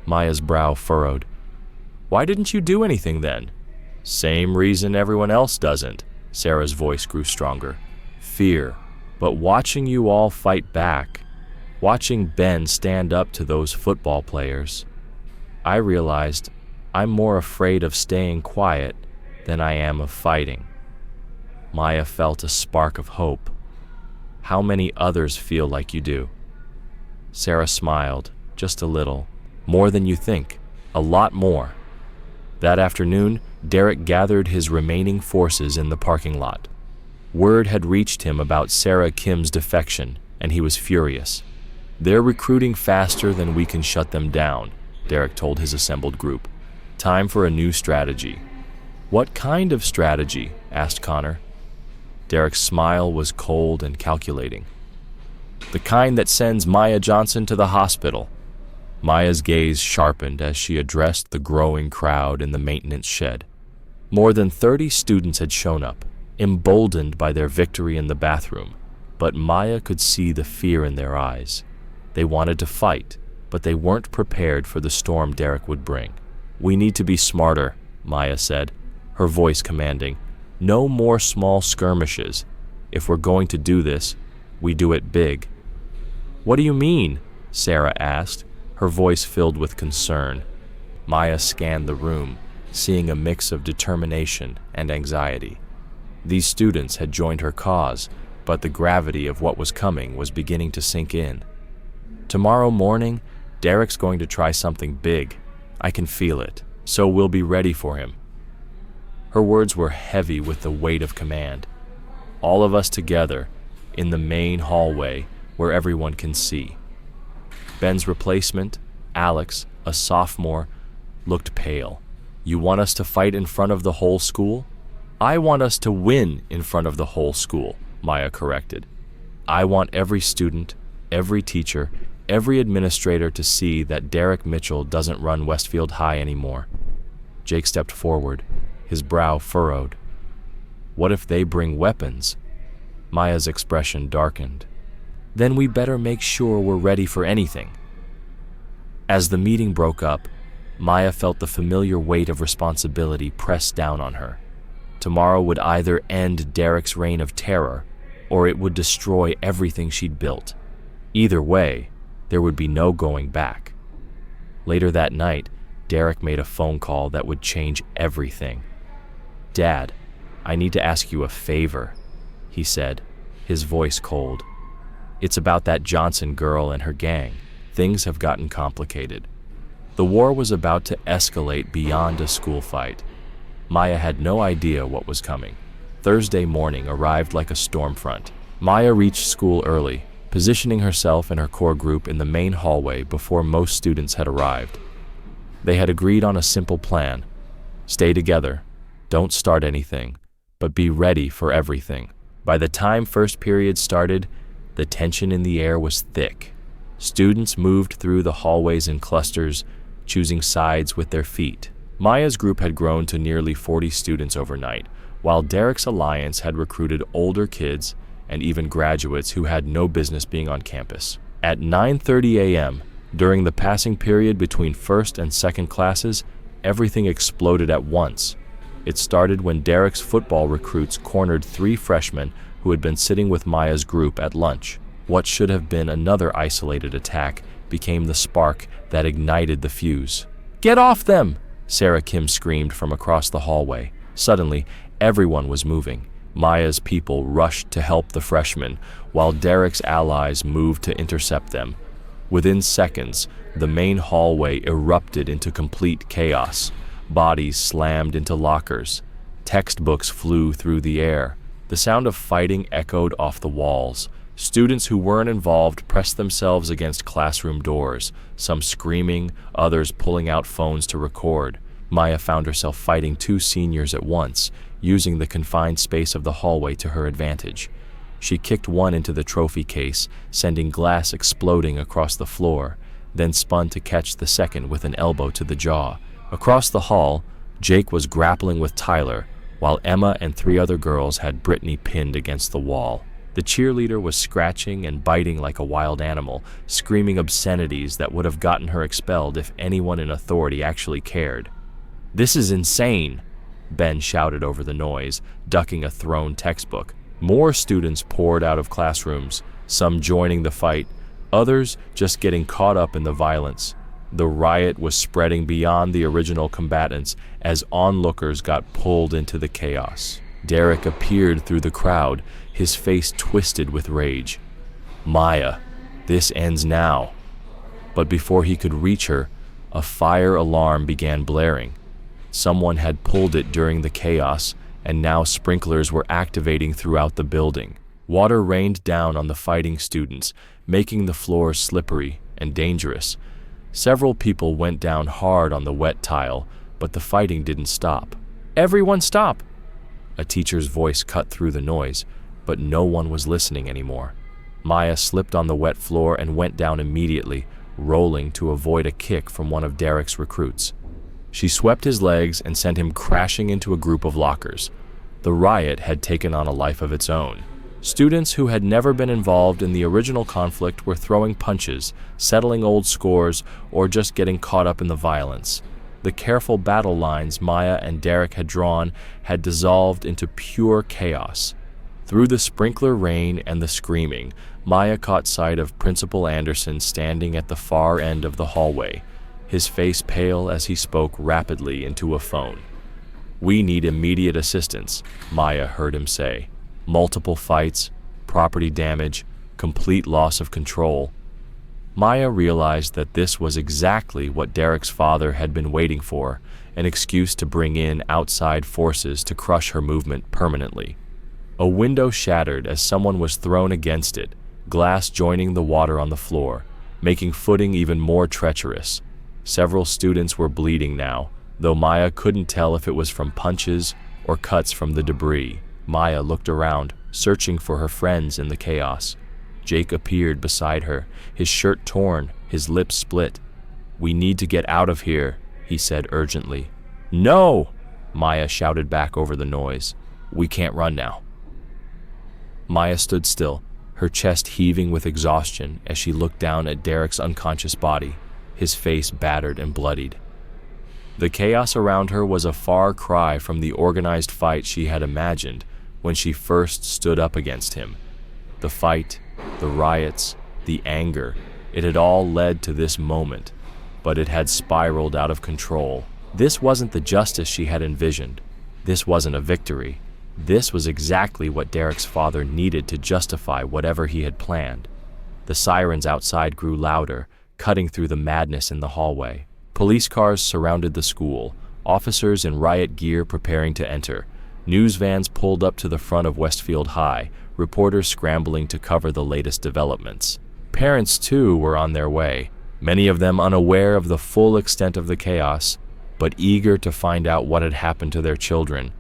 S1: Maya's brow furrowed. Why didn't you do anything then? Same reason everyone else doesn't. Sarah's voice grew stronger. Fear. But watching you all fight back, watching Ben stand up to those football players, I realized I'm more afraid of staying quiet than I am of fighting. Maya felt a spark of hope. How many others feel like you do? Sarah smiled, just a little. More than you think, a lot more. That afternoon, Derek gathered his remaining forces in the parking lot. Word had reached him about Sarah Kim's defection, and he was furious. They're recruiting faster than we can shut them down, Derek told his assembled group. Time for a new strategy. What kind of strategy? Asked Connor. Derek's smile was cold and calculating. The kind that sends Maya Johnson to the hospital. Maya's gaze sharpened as she addressed the growing crowd in the maintenance shed. More than 30 students had shown up, emboldened by their victory in the bathroom, but Maya could see the fear in their eyes. They wanted to fight, but they weren't prepared for the storm Derek would bring. We need to be smarter, Maya said, her voice commanding. No more small skirmishes. If we're going to do this, we do it big. What do you mean? Sarah asked, her voice filled with concern. Maya scanned the room, seeing a mix of determination and anxiety. These students had joined her cause, but the gravity of what was coming was beginning to sink in. Tomorrow morning, Derek's going to try something big. I can feel it, so we'll be ready for him. Her words were heavy with the weight of command. All of us together, in the main hallway where everyone can see. Ben's replacement, Alex, a sophomore, looked pale. You want us to fight in front of the whole school? I want us to win in front of the whole school, Maya corrected. I want every student, every teacher, every administrator to see that Derek Mitchell doesn't run Westfield High anymore. Jake stepped forward, his brow furrowed. What if they bring weapons? Maya's expression darkened. Then we better make sure we're ready for anything. As the meeting broke up, Maya felt the familiar weight of responsibility press down on her. Tomorrow would either end Derek's reign of terror or it would destroy everything she'd built. Either way, there would be no going back. Later that night, Derek made a phone call that would change everything. "Dad, I need to ask you a favor," he said, his voice cold. "It's about that Johnson girl and her gang. Things have gotten complicated." The war was about to escalate beyond a school fight. Maya had no idea what was coming. Thursday morning arrived like a storm front. Maya reached school early, positioning herself and her core group in the main hallway before most students had arrived. They had agreed on a simple plan: stay together, don't start anything, but be ready for everything. By the time first period started, the tension in the air was thick. Students moved through the hallways in clusters, choosing sides with their feet. Maya's group had grown to nearly 40 students overnight, while Derek's alliance had recruited older kids and even graduates who had no business being on campus. At 9:30 a.m., during the passing period between first and second classes, everything exploded at once. It started when Derek's football recruits cornered 3 freshmen who had been sitting with Maya's group at lunch. What should have been another isolated attack became the spark that ignited the fuse. "Get off them!" Sarah Kim screamed from across the hallway. Suddenly, everyone was moving. Maya's people rushed to help the freshmen, while Derek's allies moved to intercept them. Within seconds, the main hallway erupted into complete chaos. Bodies slammed into lockers. Textbooks flew through the air. The sound of fighting echoed off the walls. Students who weren't involved pressed themselves against classroom doors, some screaming, others pulling out phones to record. Maya found herself fighting 2 seniors at once, using the confined space of the hallway to her advantage. She kicked one into the trophy case, sending glass exploding across the floor, then spun to catch the second with an elbow to the jaw. Across the hall, Jake was grappling with Tyler, while Emma and 3 other girls had Brittany pinned against the wall. The cheerleader was scratching and biting like a wild animal, screaming obscenities that would have gotten her expelled if anyone in authority actually cared. "This is insane," Ben shouted over the noise, ducking a thrown textbook. More students poured out of classrooms, some joining the fight, others just getting caught up in the violence. The riot was spreading beyond the original combatants as onlookers got pulled into the chaos. Derek appeared through the crowd, his face twisted with rage. "Maya, this ends now." But before he could reach her, a fire alarm began blaring. Someone had pulled it during the chaos, and now sprinklers were activating throughout the building. Water rained down on the fighting students, making the floor slippery and dangerous. Several people went down hard on the wet tile, but the fighting didn't stop. "Everyone stop!" A teacher's voice cut through the noise, but no one was listening anymore. Maya slipped on the wet floor and went down immediately, rolling to avoid a kick from one of Derek's recruits. She swept his legs and sent him crashing into a group of lockers. The riot had taken on a life of its own. Students who had never been involved in the original conflict were throwing punches, settling old scores, or just getting caught up in the violence. The careful battle lines Maya and Derek had drawn had dissolved into pure chaos. Through the sprinkler rain and the screaming, Maya caught sight of Principal Anderson standing at the far end of the hallway, his face pale as he spoke rapidly into a phone. "We need immediate assistance," Maya heard him say. "Multiple fights, property damage, complete loss of control." Maya realized that this was exactly what Derek's father had been waiting for, an excuse to bring in outside forces to crush her movement permanently. A window shattered as someone was thrown against it, glass joining the water on the floor, making footing even more treacherous. Several students were bleeding now, though Maya couldn't tell if it was from punches or cuts from the debris. Maya looked around, searching for her friends in the chaos. Jake appeared beside her, his shirt torn, his lips split. "We need to get out of here," he said urgently. "No!" Maya shouted back over the noise. "We can't run now." Maya stood still, her chest heaving with exhaustion as she looked down at Derek's unconscious body, his face battered and bloodied. The chaos around her was a far cry from the organized fight she had imagined when she first stood up against him. The fight, the riots, the anger, it had all led to this moment, but it had spiraled out of control. This wasn't the justice she had envisioned. This wasn't a victory. This was exactly what Derek's father needed to justify whatever he had planned. The sirens outside grew louder, cutting through the madness in the hallway. Police cars surrounded the school, officers in riot gear preparing to enter. News vans pulled up to the front of Westfield High, reporters scrambling to cover the latest developments. Parents, too, were on their way, many of them unaware of the full extent of the chaos, but eager to find out what had happened to their children.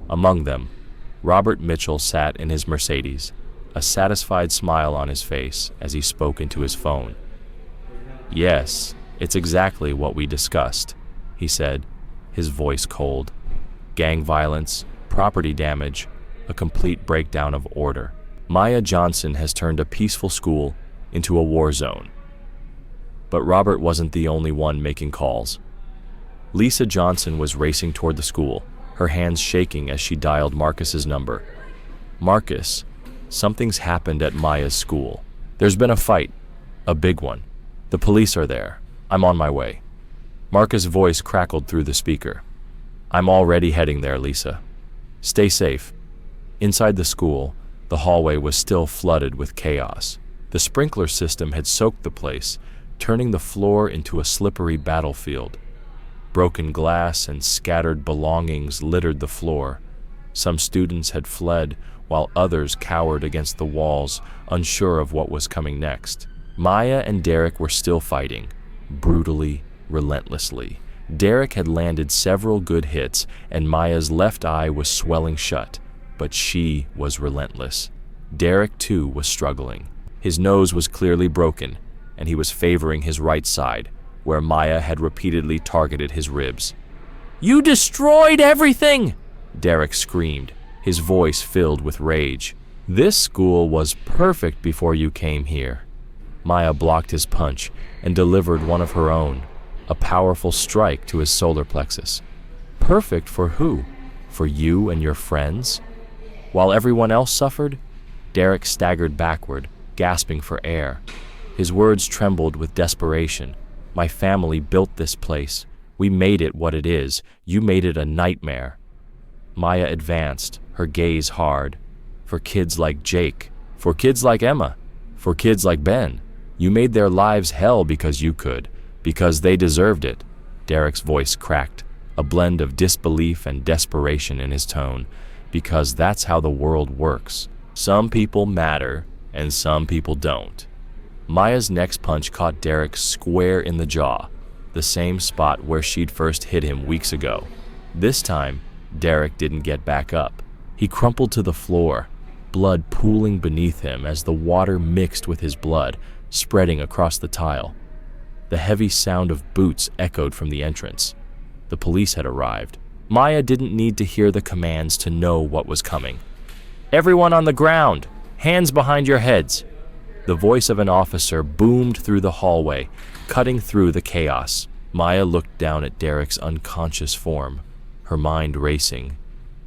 S1: Among them, Robert Mitchell sat in his Mercedes, a satisfied smile on his face as he spoke into his phone. "Yes, it's exactly what we discussed," he said, his voice cold. "Gang violence, property damage, a complete breakdown of order. Maya Johnson has turned a peaceful school into a war zone." But Robert wasn't the only one making calls. Lisa Johnson was racing toward the school, her hands shaking as she dialed Marcus's number. "Marcus, something's happened at Maya's school. There's been a fight, a big one. The police are there. I'm on my way." Marcus' voice crackled through the speaker. "I'm already heading there, Lisa. Stay safe." Inside the school, the hallway was still flooded with chaos. The sprinkler system had soaked the place, turning the floor into a slippery battlefield. Broken glass and scattered belongings littered the floor. Some students had fled, while others cowered against the walls, unsure of what was coming next. Maya and Derek were still fighting, brutally, relentlessly. Derek had landed several good hits, and Maya's left eye was swelling shut, but she was relentless. Derek, too, was struggling. His nose was clearly broken, and he was favoring his right side, where Maya had repeatedly targeted his ribs. "You destroyed everything!" Derek screamed, his voice filled with rage. "This school was perfect before you came here." Maya blocked his punch and delivered one of her own, a powerful strike to his solar plexus. "Perfect for who? For you and your friends?" While everyone else suffered, Derek staggered backward, gasping for air. His words trembled with desperation. "My family built this place. We made it what it is. You made it a nightmare." Maya advanced, her gaze hard. "For kids like Jake, for kids like Emma, for kids like Ben, you made their lives hell because you could, because they deserved it." Derek's voice cracked, a blend of disbelief and desperation in his tone. "Because that's how the world works. Some people matter, and some people don't." Maya's next punch caught Derek square in the jaw, the same spot where she'd first hit him weeks ago. This time, Derek didn't get back up. He crumpled to the floor, blood pooling beneath him as the water mixed with his blood, spreading across the tile. The heavy sound of boots echoed from the entrance. The police had arrived. Maya didn't need to hear the commands to know what was coming. "Everyone on the ground! Hands behind your heads!" The voice of an officer boomed through the hallway, cutting through the chaos. Maya looked down at Derek's unconscious form, her mind racing.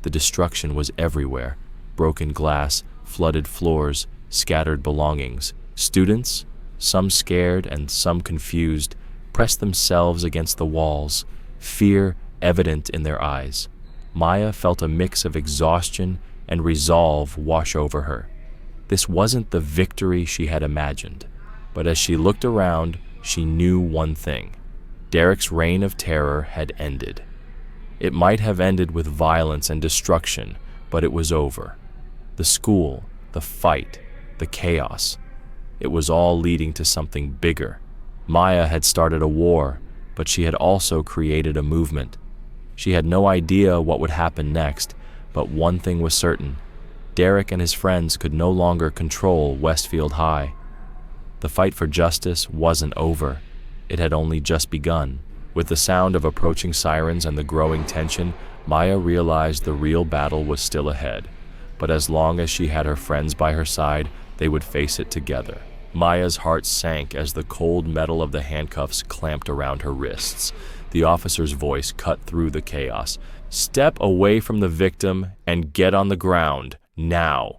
S1: The destruction was everywhere. Broken glass, flooded floors, scattered belongings. Students, some scared and some confused, pressed themselves against the walls, fear evident in their eyes. Maya felt a mix of exhaustion and resolve wash over her. This wasn't the victory she had imagined, but as she looked around, she knew one thing. Derek's reign of terror had ended. It might have ended with violence and destruction, but it was over. The school, the fight, the chaos, it was all leading to something bigger. Maya had started a war, but she had also created a movement. She had no idea what would happen next, but one thing was certain. Derek and his friends could no longer control Westfield High. The fight for justice wasn't over. It had only just begun. With the sound of approaching sirens and the growing tension, Maya realized the real battle was still ahead. But as long as she had her friends by her side, they would face it together. Maya's heart sank as the cold metal of the handcuffs clamped around her wrists. The officer's voice cut through the chaos. "Step away from the victim and get on the ground, now."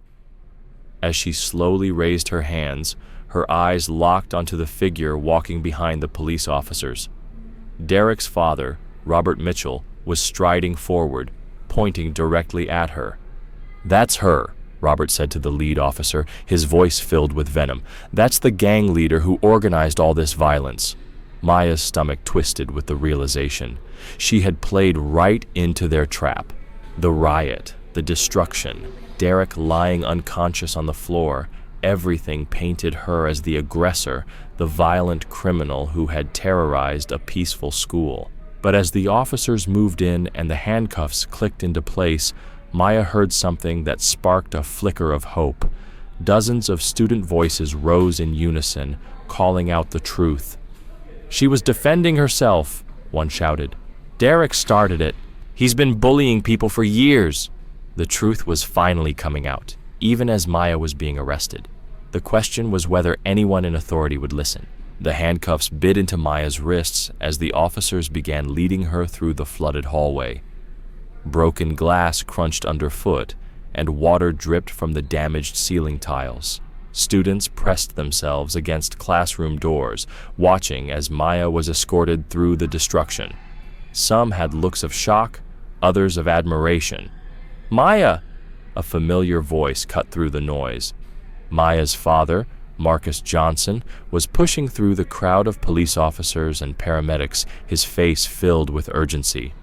S1: As she slowly raised her hands, her eyes locked onto the figure walking behind the police officers. Derek's father, Robert Mitchell, was striding forward, pointing directly at her. "That's her," Robert said to the lead officer, his voice filled with venom. "That's the gang leader who organized all this violence." Maya's stomach twisted with the realization. She had played right into their trap. The riot, the destruction, Derek lying unconscious on the floor, everything painted her as the aggressor, the violent criminal who had terrorized a peaceful school. But as the officers moved in and the handcuffs clicked into place, Maya heard something that sparked a flicker of hope. Dozens of student voices rose in unison, calling out the truth. "She was defending herself," one shouted. "Derek started it. He's been bullying people for years." The truth was finally coming out, even as Maya was being arrested. The question was whether anyone in authority would listen. The handcuffs bit into Maya's wrists as the officers began leading her through the flooded hallway. Broken glass crunched underfoot, and water dripped from the damaged ceiling tiles. Students pressed themselves against classroom doors, watching as Maya was escorted through the destruction. Some had looks of shock, others of admiration. "Maya!" A familiar voice cut through the noise. Maya's father, Marcus Johnson, was pushing through the crowd of police officers and paramedics, his face filled with urgency.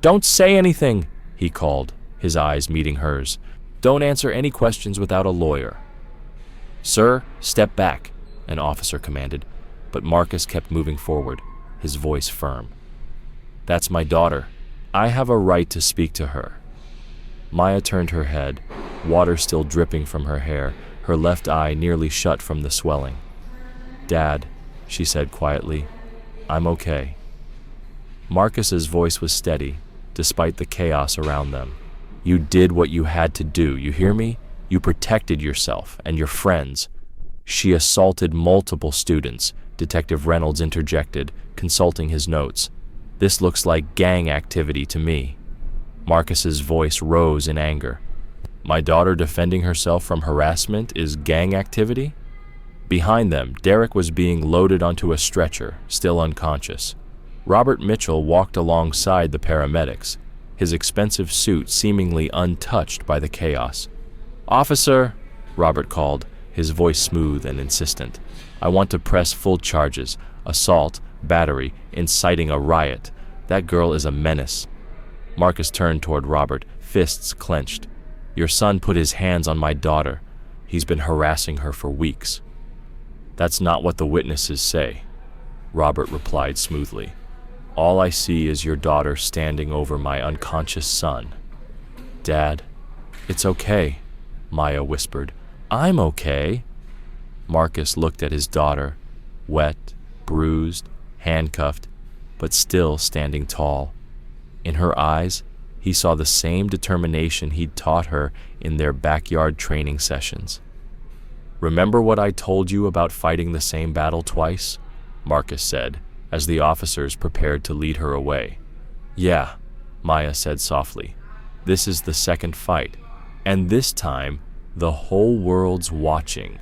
S1: "Don't say anything," he called, his eyes meeting hers. "Don't answer any questions without a lawyer." "Sir, step back," an officer commanded, but Marcus kept moving forward, his voice firm. "That's my daughter. I have a right to speak to her." Maya turned her head, water still dripping from her hair, her left eye nearly shut from the swelling. "Dad," she said quietly, "I'm okay." Marcus's voice was steady, despite the chaos around them. "You did what you had to do, you hear me? You protected yourself and your friends." "She assaulted multiple students," Detective Reynolds interjected, consulting his notes. "This looks like gang activity to me." Marcus's voice rose in anger. "My daughter defending herself from harassment is gang activity?" Behind them, Derek was being loaded onto a stretcher, still unconscious. Robert Mitchell walked alongside the paramedics, his expensive suit seemingly untouched by the chaos. "Officer," Robert called, his voice smooth and insistent. "I want to press full charges, assault, battery, inciting a riot. That girl is a menace." Marcus turned toward Robert, fists clenched. "Your son put his hands on my daughter. He's been harassing her for weeks." "That's not what the witnesses say," Robert replied smoothly. "All I see is your daughter standing over my unconscious son." "Dad, it's okay," Maya whispered. "I'm okay." Marcus looked at his daughter, wet, bruised, handcuffed, but still standing tall. In her eyes, he saw the same determination he'd taught her in their backyard training sessions. "Remember what I told you about fighting the same battle twice?" Marcus said, as the officers prepared to lead her away. "Yeah," Maya said softly. "This is the second fight, and this time, the whole world's watching."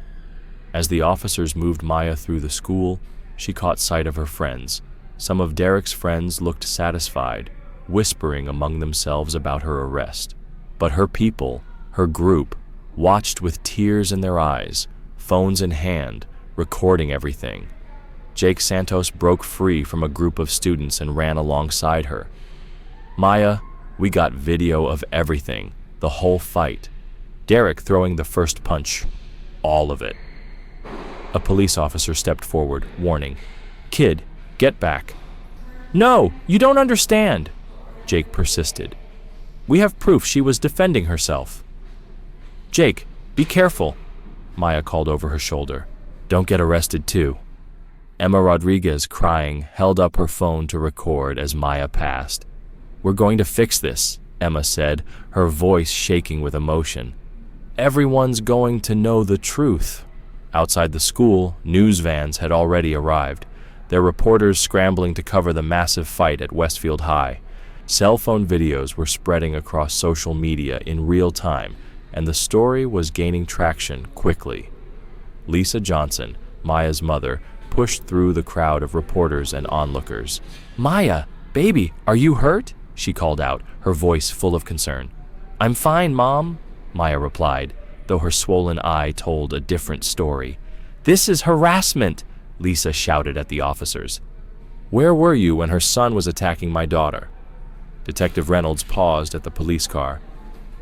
S1: As the officers moved Maya through the school, she caught sight of her friends. Some of Derek's friends looked satisfied, whispering among themselves about her arrest. But her people, her group, watched with tears in their eyes, phones in hand, recording everything. Jake Santos broke free from a group of students and ran alongside her. "Maya, we got video of everything, the whole fight. Derek throwing the first punch, all of it." A police officer stepped forward, warning, "Kid, get back." "No, you don't understand," Jake persisted. "We have proof she was defending herself." "Jake, be careful," Maya called over her shoulder. "Don't get arrested too." Emma Rodriguez, crying, held up her phone to record as Maya passed. "We're going to fix this," Emma said, her voice shaking with emotion. "Everyone's going to know the truth." Outside the school, news vans had already arrived, their reporters scrambling to cover the massive fight at Westfield High. Cell phone videos were spreading across social media in real time, and the story was gaining traction quickly. Lisa Johnson, Maya's mother, pushed through the crowd of reporters and onlookers. "Maya, baby, are you hurt?" she called out, her voice full of concern. "I'm fine, Mom," Maya replied, though her swollen eye told a different story. "This is harassment," Lisa shouted at the officers. "Where were you when her son was attacking my daughter?" Detective Reynolds paused at the police car.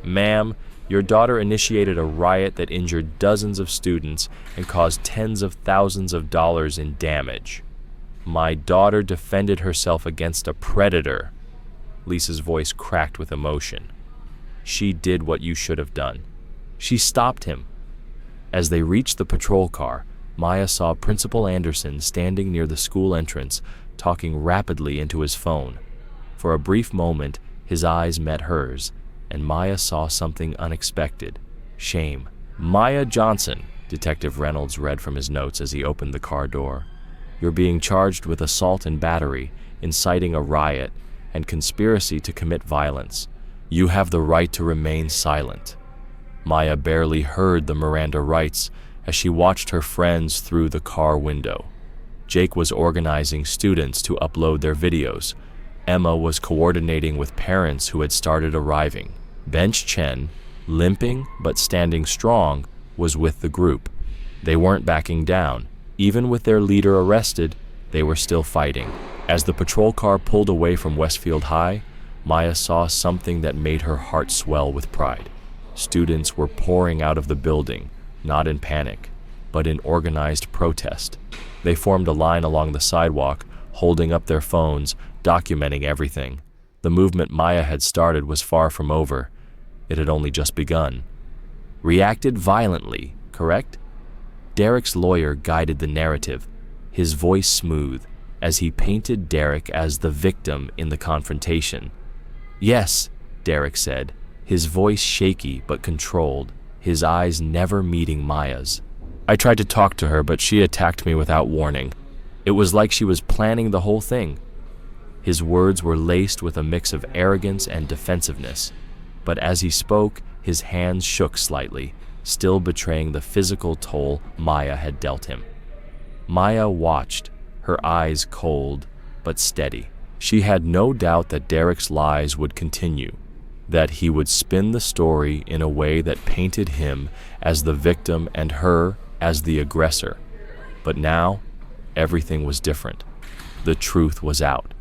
S1: "Ma'am, your daughter initiated a riot that injured dozens of students and caused tens of thousands of dollars in damage. My daughter defended herself against a predator." Lisa's voice cracked with emotion. "She did what you should have done. She stopped him." As they reached the patrol car, Maya saw Principal Anderson standing near the school entrance, talking rapidly into his phone. For a brief moment, his eyes met hers, and Maya saw something unexpected: shame. "Maya Johnson," Detective Reynolds read from his notes as he opened the car door. "You're being charged with assault and battery, inciting a riot, and conspiracy to commit violence. You have the right to remain silent." Maya barely heard the Miranda rights as she watched her friends through the car window. Jake was organizing students to upload their videos. Emma was coordinating with parents who had started arriving. Bench Chen, limping but standing strong, was with the group. They weren't backing down. Even with their leader arrested, they were still fighting. As the patrol car pulled away from Westfield High, Maya saw something that made her heart swell with pride. Students were pouring out of the building, not in panic, but in organized protest. They formed a line along the sidewalk, holding up their phones, documenting everything. The movement Maya had started was far from over. It had only just begun. "Reacted violently, correct?" Derek's lawyer guided the narrative, his voice smooth, as he painted Derek as the victim in the confrontation. "Yes," Derek said, his voice shaky but controlled, his eyes never meeting Maya's. "I tried to talk to her, but she attacked me without warning. It was like she was planning the whole thing." His words were laced with a mix of arrogance and defensiveness, but as he spoke, his hands shook slightly, still betraying the physical toll Maya had dealt him. Maya watched, her eyes cold but steady. She had no doubt that Derek's lies would continue, that he would spin the story in a way that painted him as the victim and her as the aggressor. But now, everything was different. The truth was out,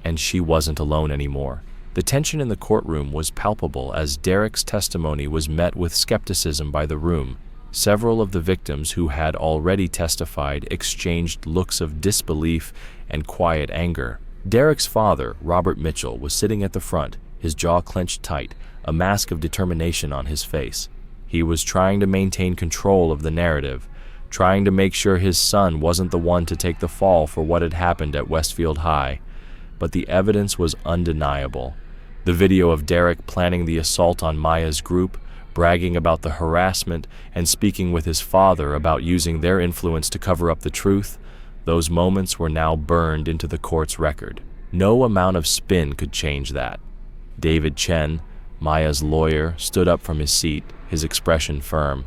S1: and she wasn't alone anymore. The tension in the courtroom was palpable as Derek's testimony was met with skepticism by the room. Several of the victims who had already testified exchanged looks of disbelief and quiet anger. Derek's father, Robert Mitchell, was sitting at the front, his jaw clenched tight, a mask of determination on his face. He was trying to maintain control of the narrative, trying to make sure his son wasn't the one to take the fall for what had happened at Westfield High. But the evidence was undeniable. The video of Derek planning the assault on Maya's group, bragging about the harassment, and speaking with his father about using their influence to cover up the truth, those moments were now burned into the court's record. No amount of spin could change that. David Chen, Maya's lawyer, stood up from his seat, his expression firm.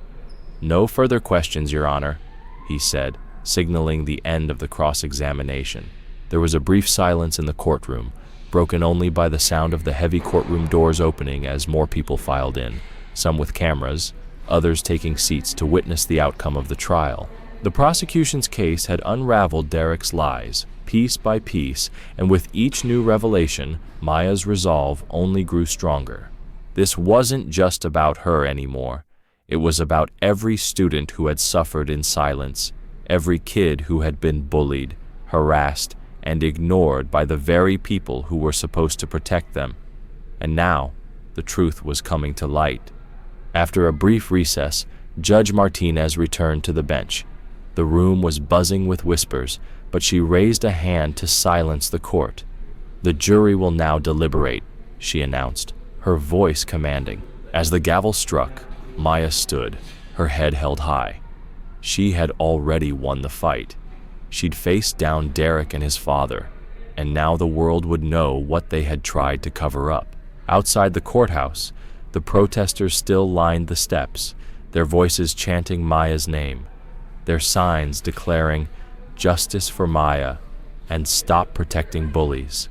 S1: "No further questions, Your Honor," he said, signaling the end of the cross-examination. There was a brief silence in the courtroom, broken only by the sound of the heavy courtroom doors opening as more people filed in, some with cameras, others taking seats to witness the outcome of the trial. The prosecution's case had unraveled Derek's lies, piece by piece, and with each new revelation, Maya's resolve only grew stronger. This wasn't just about her anymore. It was about every student who had suffered in silence, every kid who had been bullied, harassed, and ignored by the very people who were supposed to protect them. And now, the truth was coming to light. After a brief recess, Judge Martinez returned to the bench. The room was buzzing with whispers, but she raised a hand to silence the court. "The jury will now deliberate," she announced, her voice commanding. As the gavel struck, Maya stood, her head held high. She had already won the fight. She'd faced down Derek and his father, and now the world would know what they had tried to cover up. Outside the courthouse, The protesters still lined the steps, their voices chanting Maya's name, their signs declaring "Justice for Maya" and "Stop protecting bullies."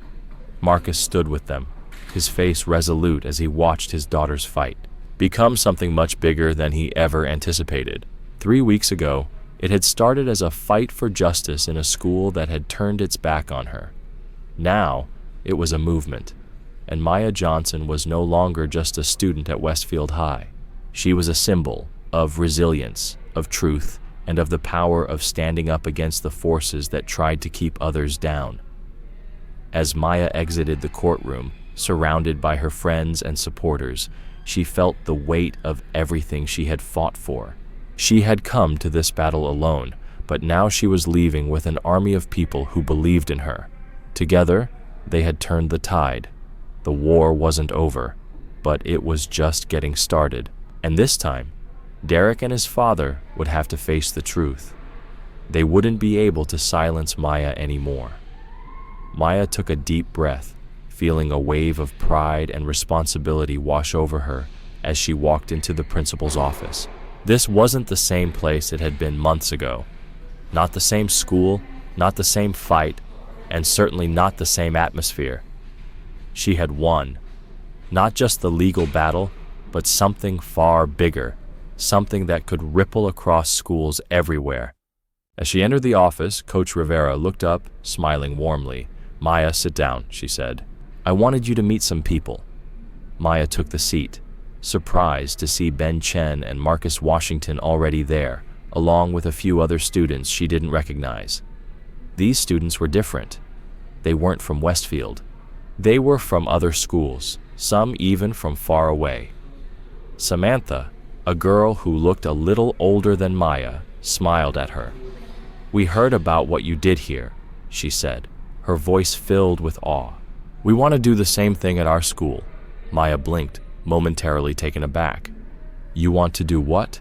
S1: Marcus stood with them, his face resolute as he watched his daughter's fight become something much bigger than he ever anticipated. 3 weeks ago, it had started as a fight for justice in a school that had turned its back on her. Now, it was a movement, and Maya Johnson was no longer just a student at Westfield High. She was a symbol of resilience, of truth, and of the power of standing up against the forces that tried to keep others down. As Maya exited the courtroom, surrounded by her friends and supporters, she felt the weight of everything she had fought for. She had come to this battle alone, but now she was leaving with an army of people who believed in her. Together, they had turned the tide. The war wasn't over, but it was just getting started. And this time, Derek and his father would have to face the truth. They wouldn't be able to silence Maya anymore. Maya took a deep breath, feeling a wave of pride and responsibility wash over her as she walked into the principal's office. This wasn't the same place it had been months ago. Not the same school, not the same fight, and certainly not the same atmosphere. She had won. Not just the legal battle, but something far bigger, something that could ripple across schools everywhere. As she entered the office, Coach Rivera looked up, smiling warmly. "Maya, sit down," she said. "I wanted you to meet some people." Maya took the seat, surprised to see Ben Chen and Marcus Washington already there, along with a few other students she didn't recognize. These students were different. They weren't from Westfield. They were from other schools, some even from far away. Samantha, a girl who looked a little older than Maya, smiled at her. "We heard about what you did here," she said, her voice filled with awe. "We want to do the same thing at our school." Maya blinked, momentarily taken aback. "You want to do what?"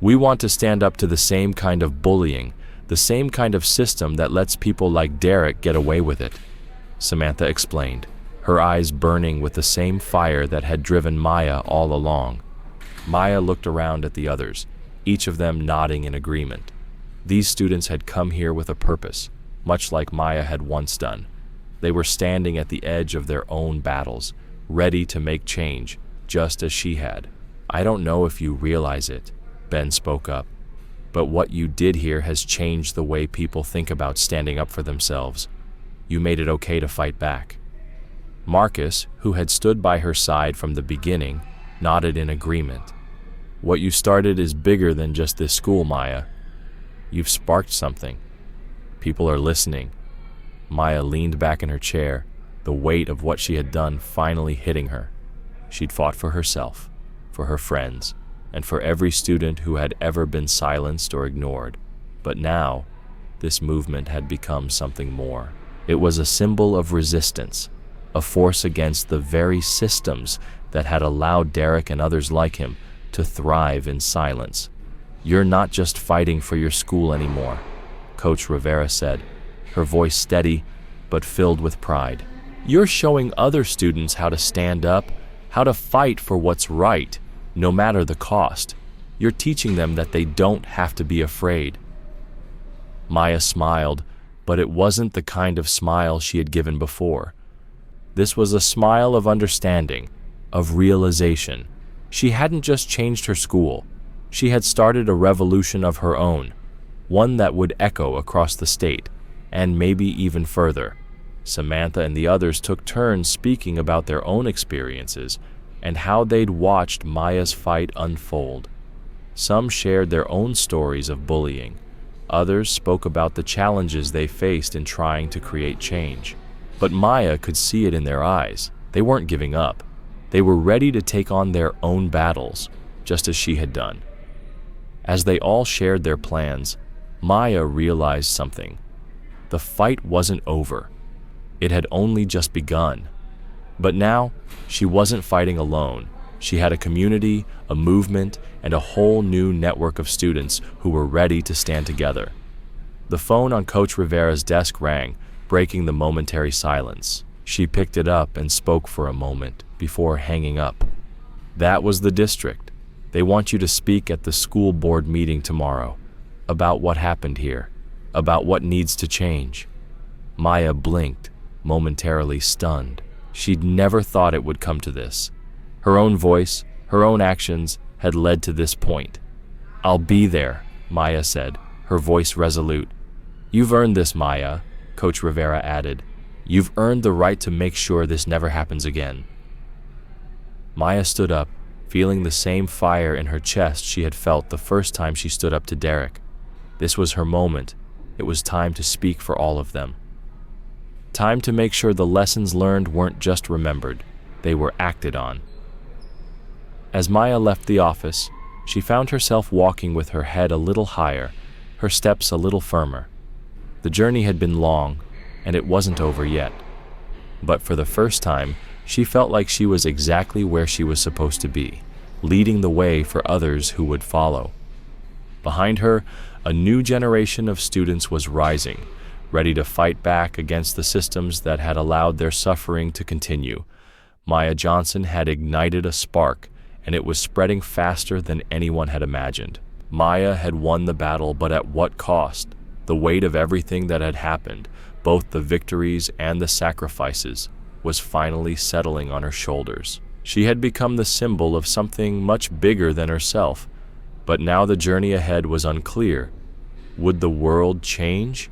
S1: "We want to stand up to the same kind of bullying, the same kind of system that lets people like Derek get away with it," Samantha explained, her eyes burning with the same fire that had driven Maya all along. Maya looked around at the others, each of them nodding in agreement. These students had come here with a purpose, much like Maya had once done. They were standing at the edge of their own battles, ready to make change, just as she had. "I don't know if you realize it," Ben spoke up, "but what you did here has changed the way people think about standing up for themselves. You made it okay to fight back." Marcus, who had stood by her side from the beginning, nodded in agreement. "What you started is bigger than just this school, Maya. You've sparked something. People are listening." Maya leaned back in her chair, the weight of what she had done finally hitting her. She'd fought for herself, for her friends, and for every student who had ever been silenced or ignored. But now, this movement had become something more. It was a symbol of resistance, a force against the very systems that had allowed Derek and others like him to thrive in silence. "You're not just fighting for your school anymore," Coach Rivera said, her voice steady but filled with pride. "You're showing other students how to stand up, how to fight for what's right, no matter the cost. You're teaching them that they don't have to be afraid." Maya smiled, but it wasn't the kind of smile she had given before. This was a smile of understanding, of realization. She hadn't just changed her school. She had started a revolution of her own, one that would echo across the state, and maybe even further. Samantha and the others took turns speaking about their own experiences and how they'd watched Maya's fight unfold. Some shared their own stories of bullying. Others spoke about the challenges they faced in trying to create change. But Maya could see it in their eyes. They weren't giving up. They were ready to take on their own battles, just as she had done. As they all shared their plans, Maya realized something. The fight wasn't over. It had only just begun. But now, she wasn't fighting alone. She had a community, a movement, and a whole new network of students who were ready to stand together. The phone on Coach Rivera's desk rang, breaking the momentary silence. She picked it up and spoke for a moment before hanging up. That was the district. They want you to speak at the school board meeting tomorrow about what happened here, about what needs to change. Maya blinked, momentarily stunned. She'd never thought it would come to this. Her own voice, her own actions had led to this point. "I'll be there," Maya said, her voice resolute. "You've earned this, Maya," Coach Rivera added. "You've earned the right to make sure this never happens again." Maya stood up, feeling the same fire in her chest she had felt the first time she stood up to Derek. This was her moment. It was time to speak for all of them. Time to make sure the lessons learned weren't just remembered, they were acted on. As Maya left the office, she found herself walking with her head a little higher, her steps a little firmer. The journey had been long, and it wasn't over yet. But for the first time, she felt like she was exactly where she was supposed to be, leading the way for others who would follow. Behind her, a new generation of students was rising, ready to fight back against the systems that had allowed their suffering to continue. Maya Johnson had ignited a spark, and it was spreading faster than anyone had imagined. Maya had won the battle, but at what cost? The weight of everything that had happened, both the victories and the sacrifices, was finally settling on her shoulders. She had become the symbol of something much bigger than herself, but now the journey ahead was unclear. Would the world change?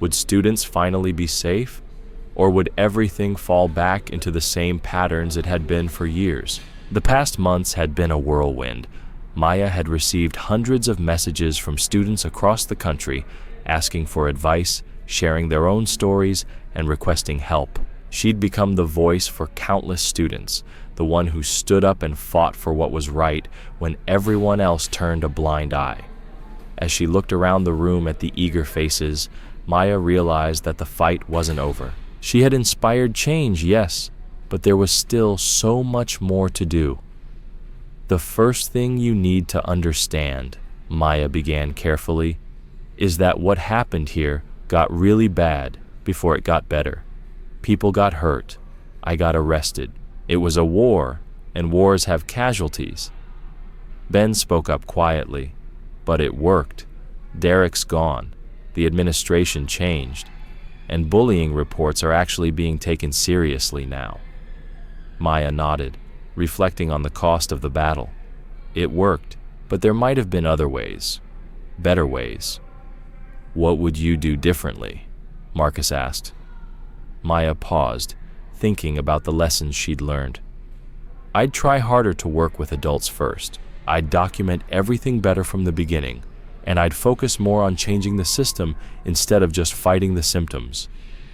S1: Would students finally be safe? Or would everything fall back into the same patterns it had been for years? The past months had been a whirlwind. Maya had received hundreds of messages from students across the country asking for advice, sharing their own stories, and requesting help. She'd become the voice for countless students, the one who stood up and fought for what was right when everyone else turned a blind eye. As she looked around the room at the eager faces, Maya realized that the fight wasn't over. She had inspired change, yes, but there was still so much more to do. "The first thing you need to understand," Maya began carefully, "is that what happened here got really bad before it got better. People got hurt. I got arrested. It was a war, and wars have casualties." Ben spoke up quietly, "But it worked. Derek's gone. The administration changed, and bullying reports are actually being taken seriously now." Maya nodded, reflecting on the cost of the battle. It worked, but there might have been other ways, better ways. "What would you do differently?" Marcus asked. Maya paused, thinking about the lessons she'd learned. "I'd try harder to work with adults first. I'd document everything better from the beginning, and I'd focus more on changing the system instead of just fighting the symptoms."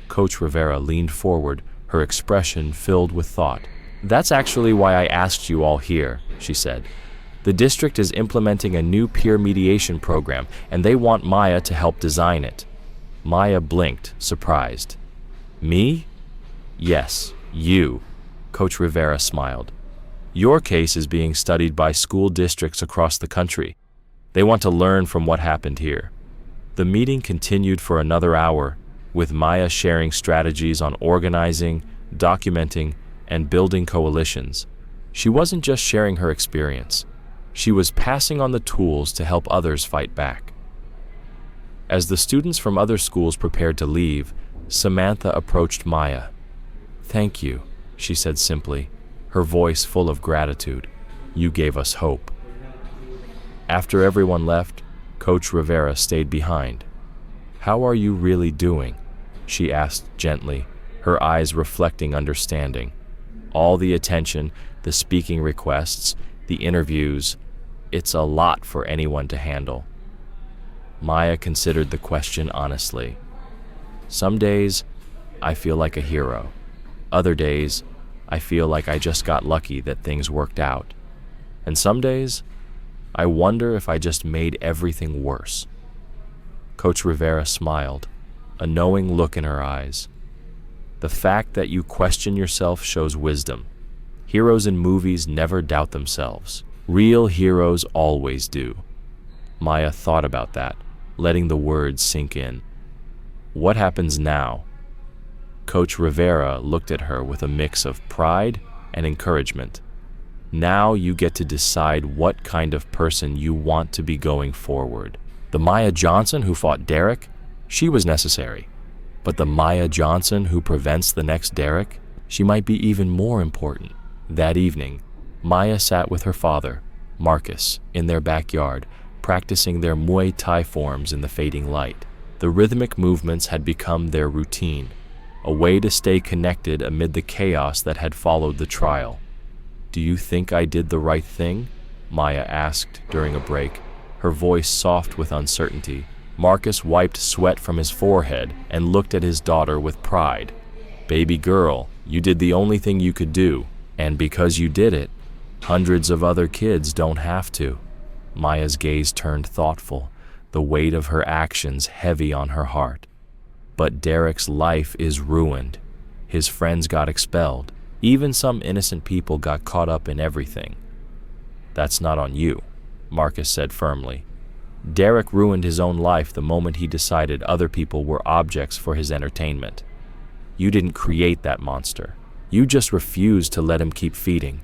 S1: Coach Rivera leaned forward, her expression filled with thought. "That's actually why I asked you all here," she said. "The district is implementing a new peer mediation program, and they want Maya to help design it." Maya blinked, surprised. "Me?" "Yes, you," Coach Rivera smiled. "Your case is being studied by school districts across the country. They want to learn from what happened here." The meeting continued for another hour, with Maya sharing strategies on organizing, documenting, and building coalitions. She wasn't just sharing her experience. She was passing on the tools to help others fight back. As the students from other schools prepared to leave, Samantha approached Maya. "Thank you," she said simply, her voice full of gratitude. "You gave us hope." After everyone left, Coach Rivera stayed behind. "How are you really doing?" she asked gently, her eyes reflecting understanding. All the attention, the speaking requests, the interviews, it's a lot for anyone to handle. Maya considered the question honestly. "Some days, I feel like a hero. Other days, I feel like I just got lucky that things worked out. And some days, I wonder if I just made everything worse." Coach Rivera smiled, a knowing look in her eyes. "The fact that you question yourself shows wisdom. Heroes in movies never doubt themselves. Real heroes always do." Maya thought about that, letting the words sink in. "What happens now?" Coach Rivera looked at her with a mix of pride and encouragement. Now you get to decide what kind of person you want to be going forward. The Maya Johnson who fought Derek, she was necessary. But the Maya Johnson who prevents the next Derek, she might be even more important. That evening, Maya sat with her father, Marcus, in their backyard, practicing their Muay Thai forms in the fading light. The rhythmic movements had become their routine, a way to stay connected amid the chaos that had followed the trial. "Do you think I did the right thing?" Maya asked during a break, her voice soft with uncertainty. Marcus wiped sweat from his forehead and looked at his daughter with pride. "Baby girl, you did the only thing you could do, and because you did it, hundreds of other kids don't have to." Maya's gaze turned thoughtful, the weight of her actions heavy on her heart. "But Derek's life is ruined. His friends got expelled. Even some innocent people got caught up in everything." "That's not on you," Marcus said firmly. "Derek ruined his own life the moment he decided other people were objects for his entertainment. You didn't create that monster. You just refused to let him keep feeding."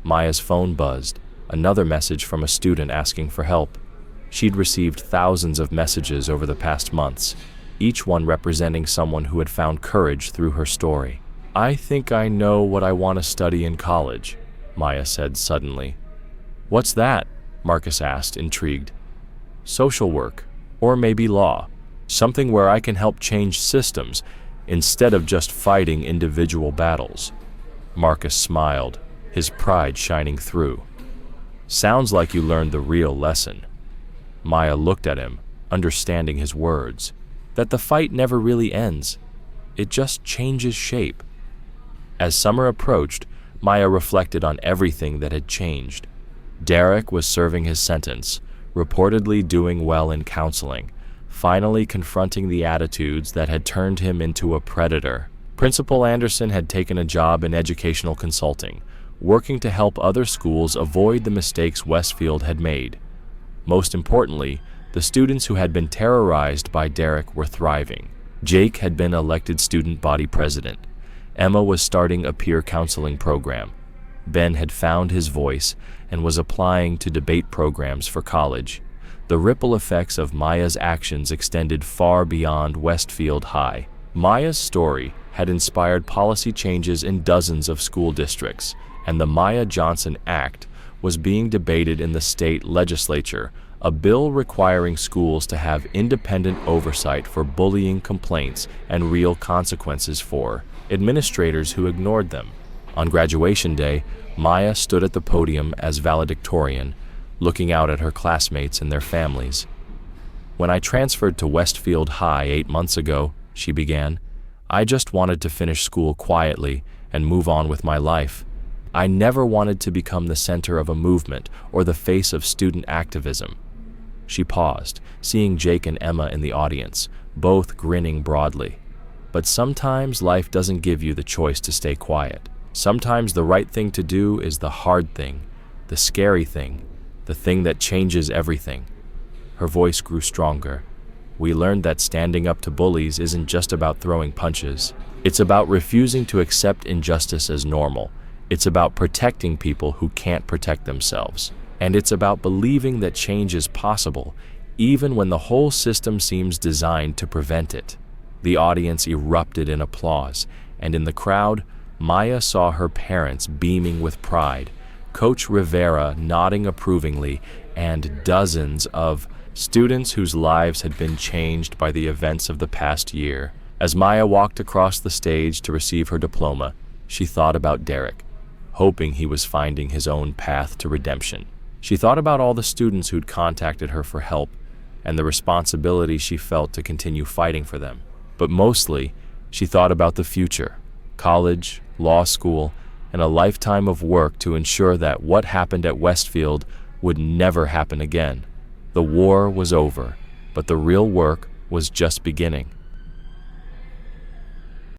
S1: Maya's phone buzzed, another message from a student asking for help. She'd received thousands of messages over the past months, each one representing someone who had found courage through her story. "I think I know what I want to study in college," Maya said suddenly. "What's that?" Marcus asked, intrigued. "Social work, or maybe law. Something where I can help change systems instead of just fighting individual battles." Marcus smiled, his pride shining through. "Sounds like you learned the real lesson." Maya looked at him, understanding his words, that the fight never really ends. It just changes shape. As summer approached, Maya reflected on everything that had changed. Derek was serving his sentence, reportedly doing well in counseling, finally confronting the attitudes that had turned him into a predator. Principal Anderson had taken a job in educational consulting, working to help other schools avoid the mistakes Westfield had made. Most importantly, the students who had been terrorized by Derek were thriving. Jake had been elected student body president. Emma was starting a peer counseling program. Ben had found his voice and was applying to debate programs for college. The ripple effects of Maya's actions extended far beyond Westfield High. Maya's story had inspired policy changes in dozens of school districts, and the Maya Johnson Act was being debated in the state legislature, a bill requiring schools to have independent oversight for bullying complaints and real consequences for administrators who ignored them. On graduation day, Maya stood at the podium as valedictorian, looking out at her classmates and their families. "When I transferred to Westfield High 8 months ago," she began, "I just wanted to finish school quietly and move on with my life. I never wanted to become the center of a movement or the face of student activism." She paused, seeing Jake and Emma in the audience, both grinning broadly. But sometimes life doesn't give you the choice to stay quiet. Sometimes the right thing to do is the hard thing, the scary thing, the thing that changes everything. Her voice grew stronger. "We learned that standing up to bullies isn't just about throwing punches. It's about refusing to accept injustice as normal. It's about protecting people who can't protect themselves. And it's about believing that change is possible, even when the whole system seems designed to prevent it." The audience erupted in applause, and in the crowd, Maya saw her parents beaming with pride, Coach Rivera nodding approvingly, and dozens of students whose lives had been changed by the events of the past year. As Maya walked across the stage to receive her diploma, she thought about Derek, hoping he was finding his own path to redemption. She thought about all the students who'd contacted her for help, and the responsibility she felt to continue fighting for them. But mostly, she thought about the future, college, law school, and a lifetime of work to ensure that what happened at Westfield would never happen again. The war was over, but the real work was just beginning.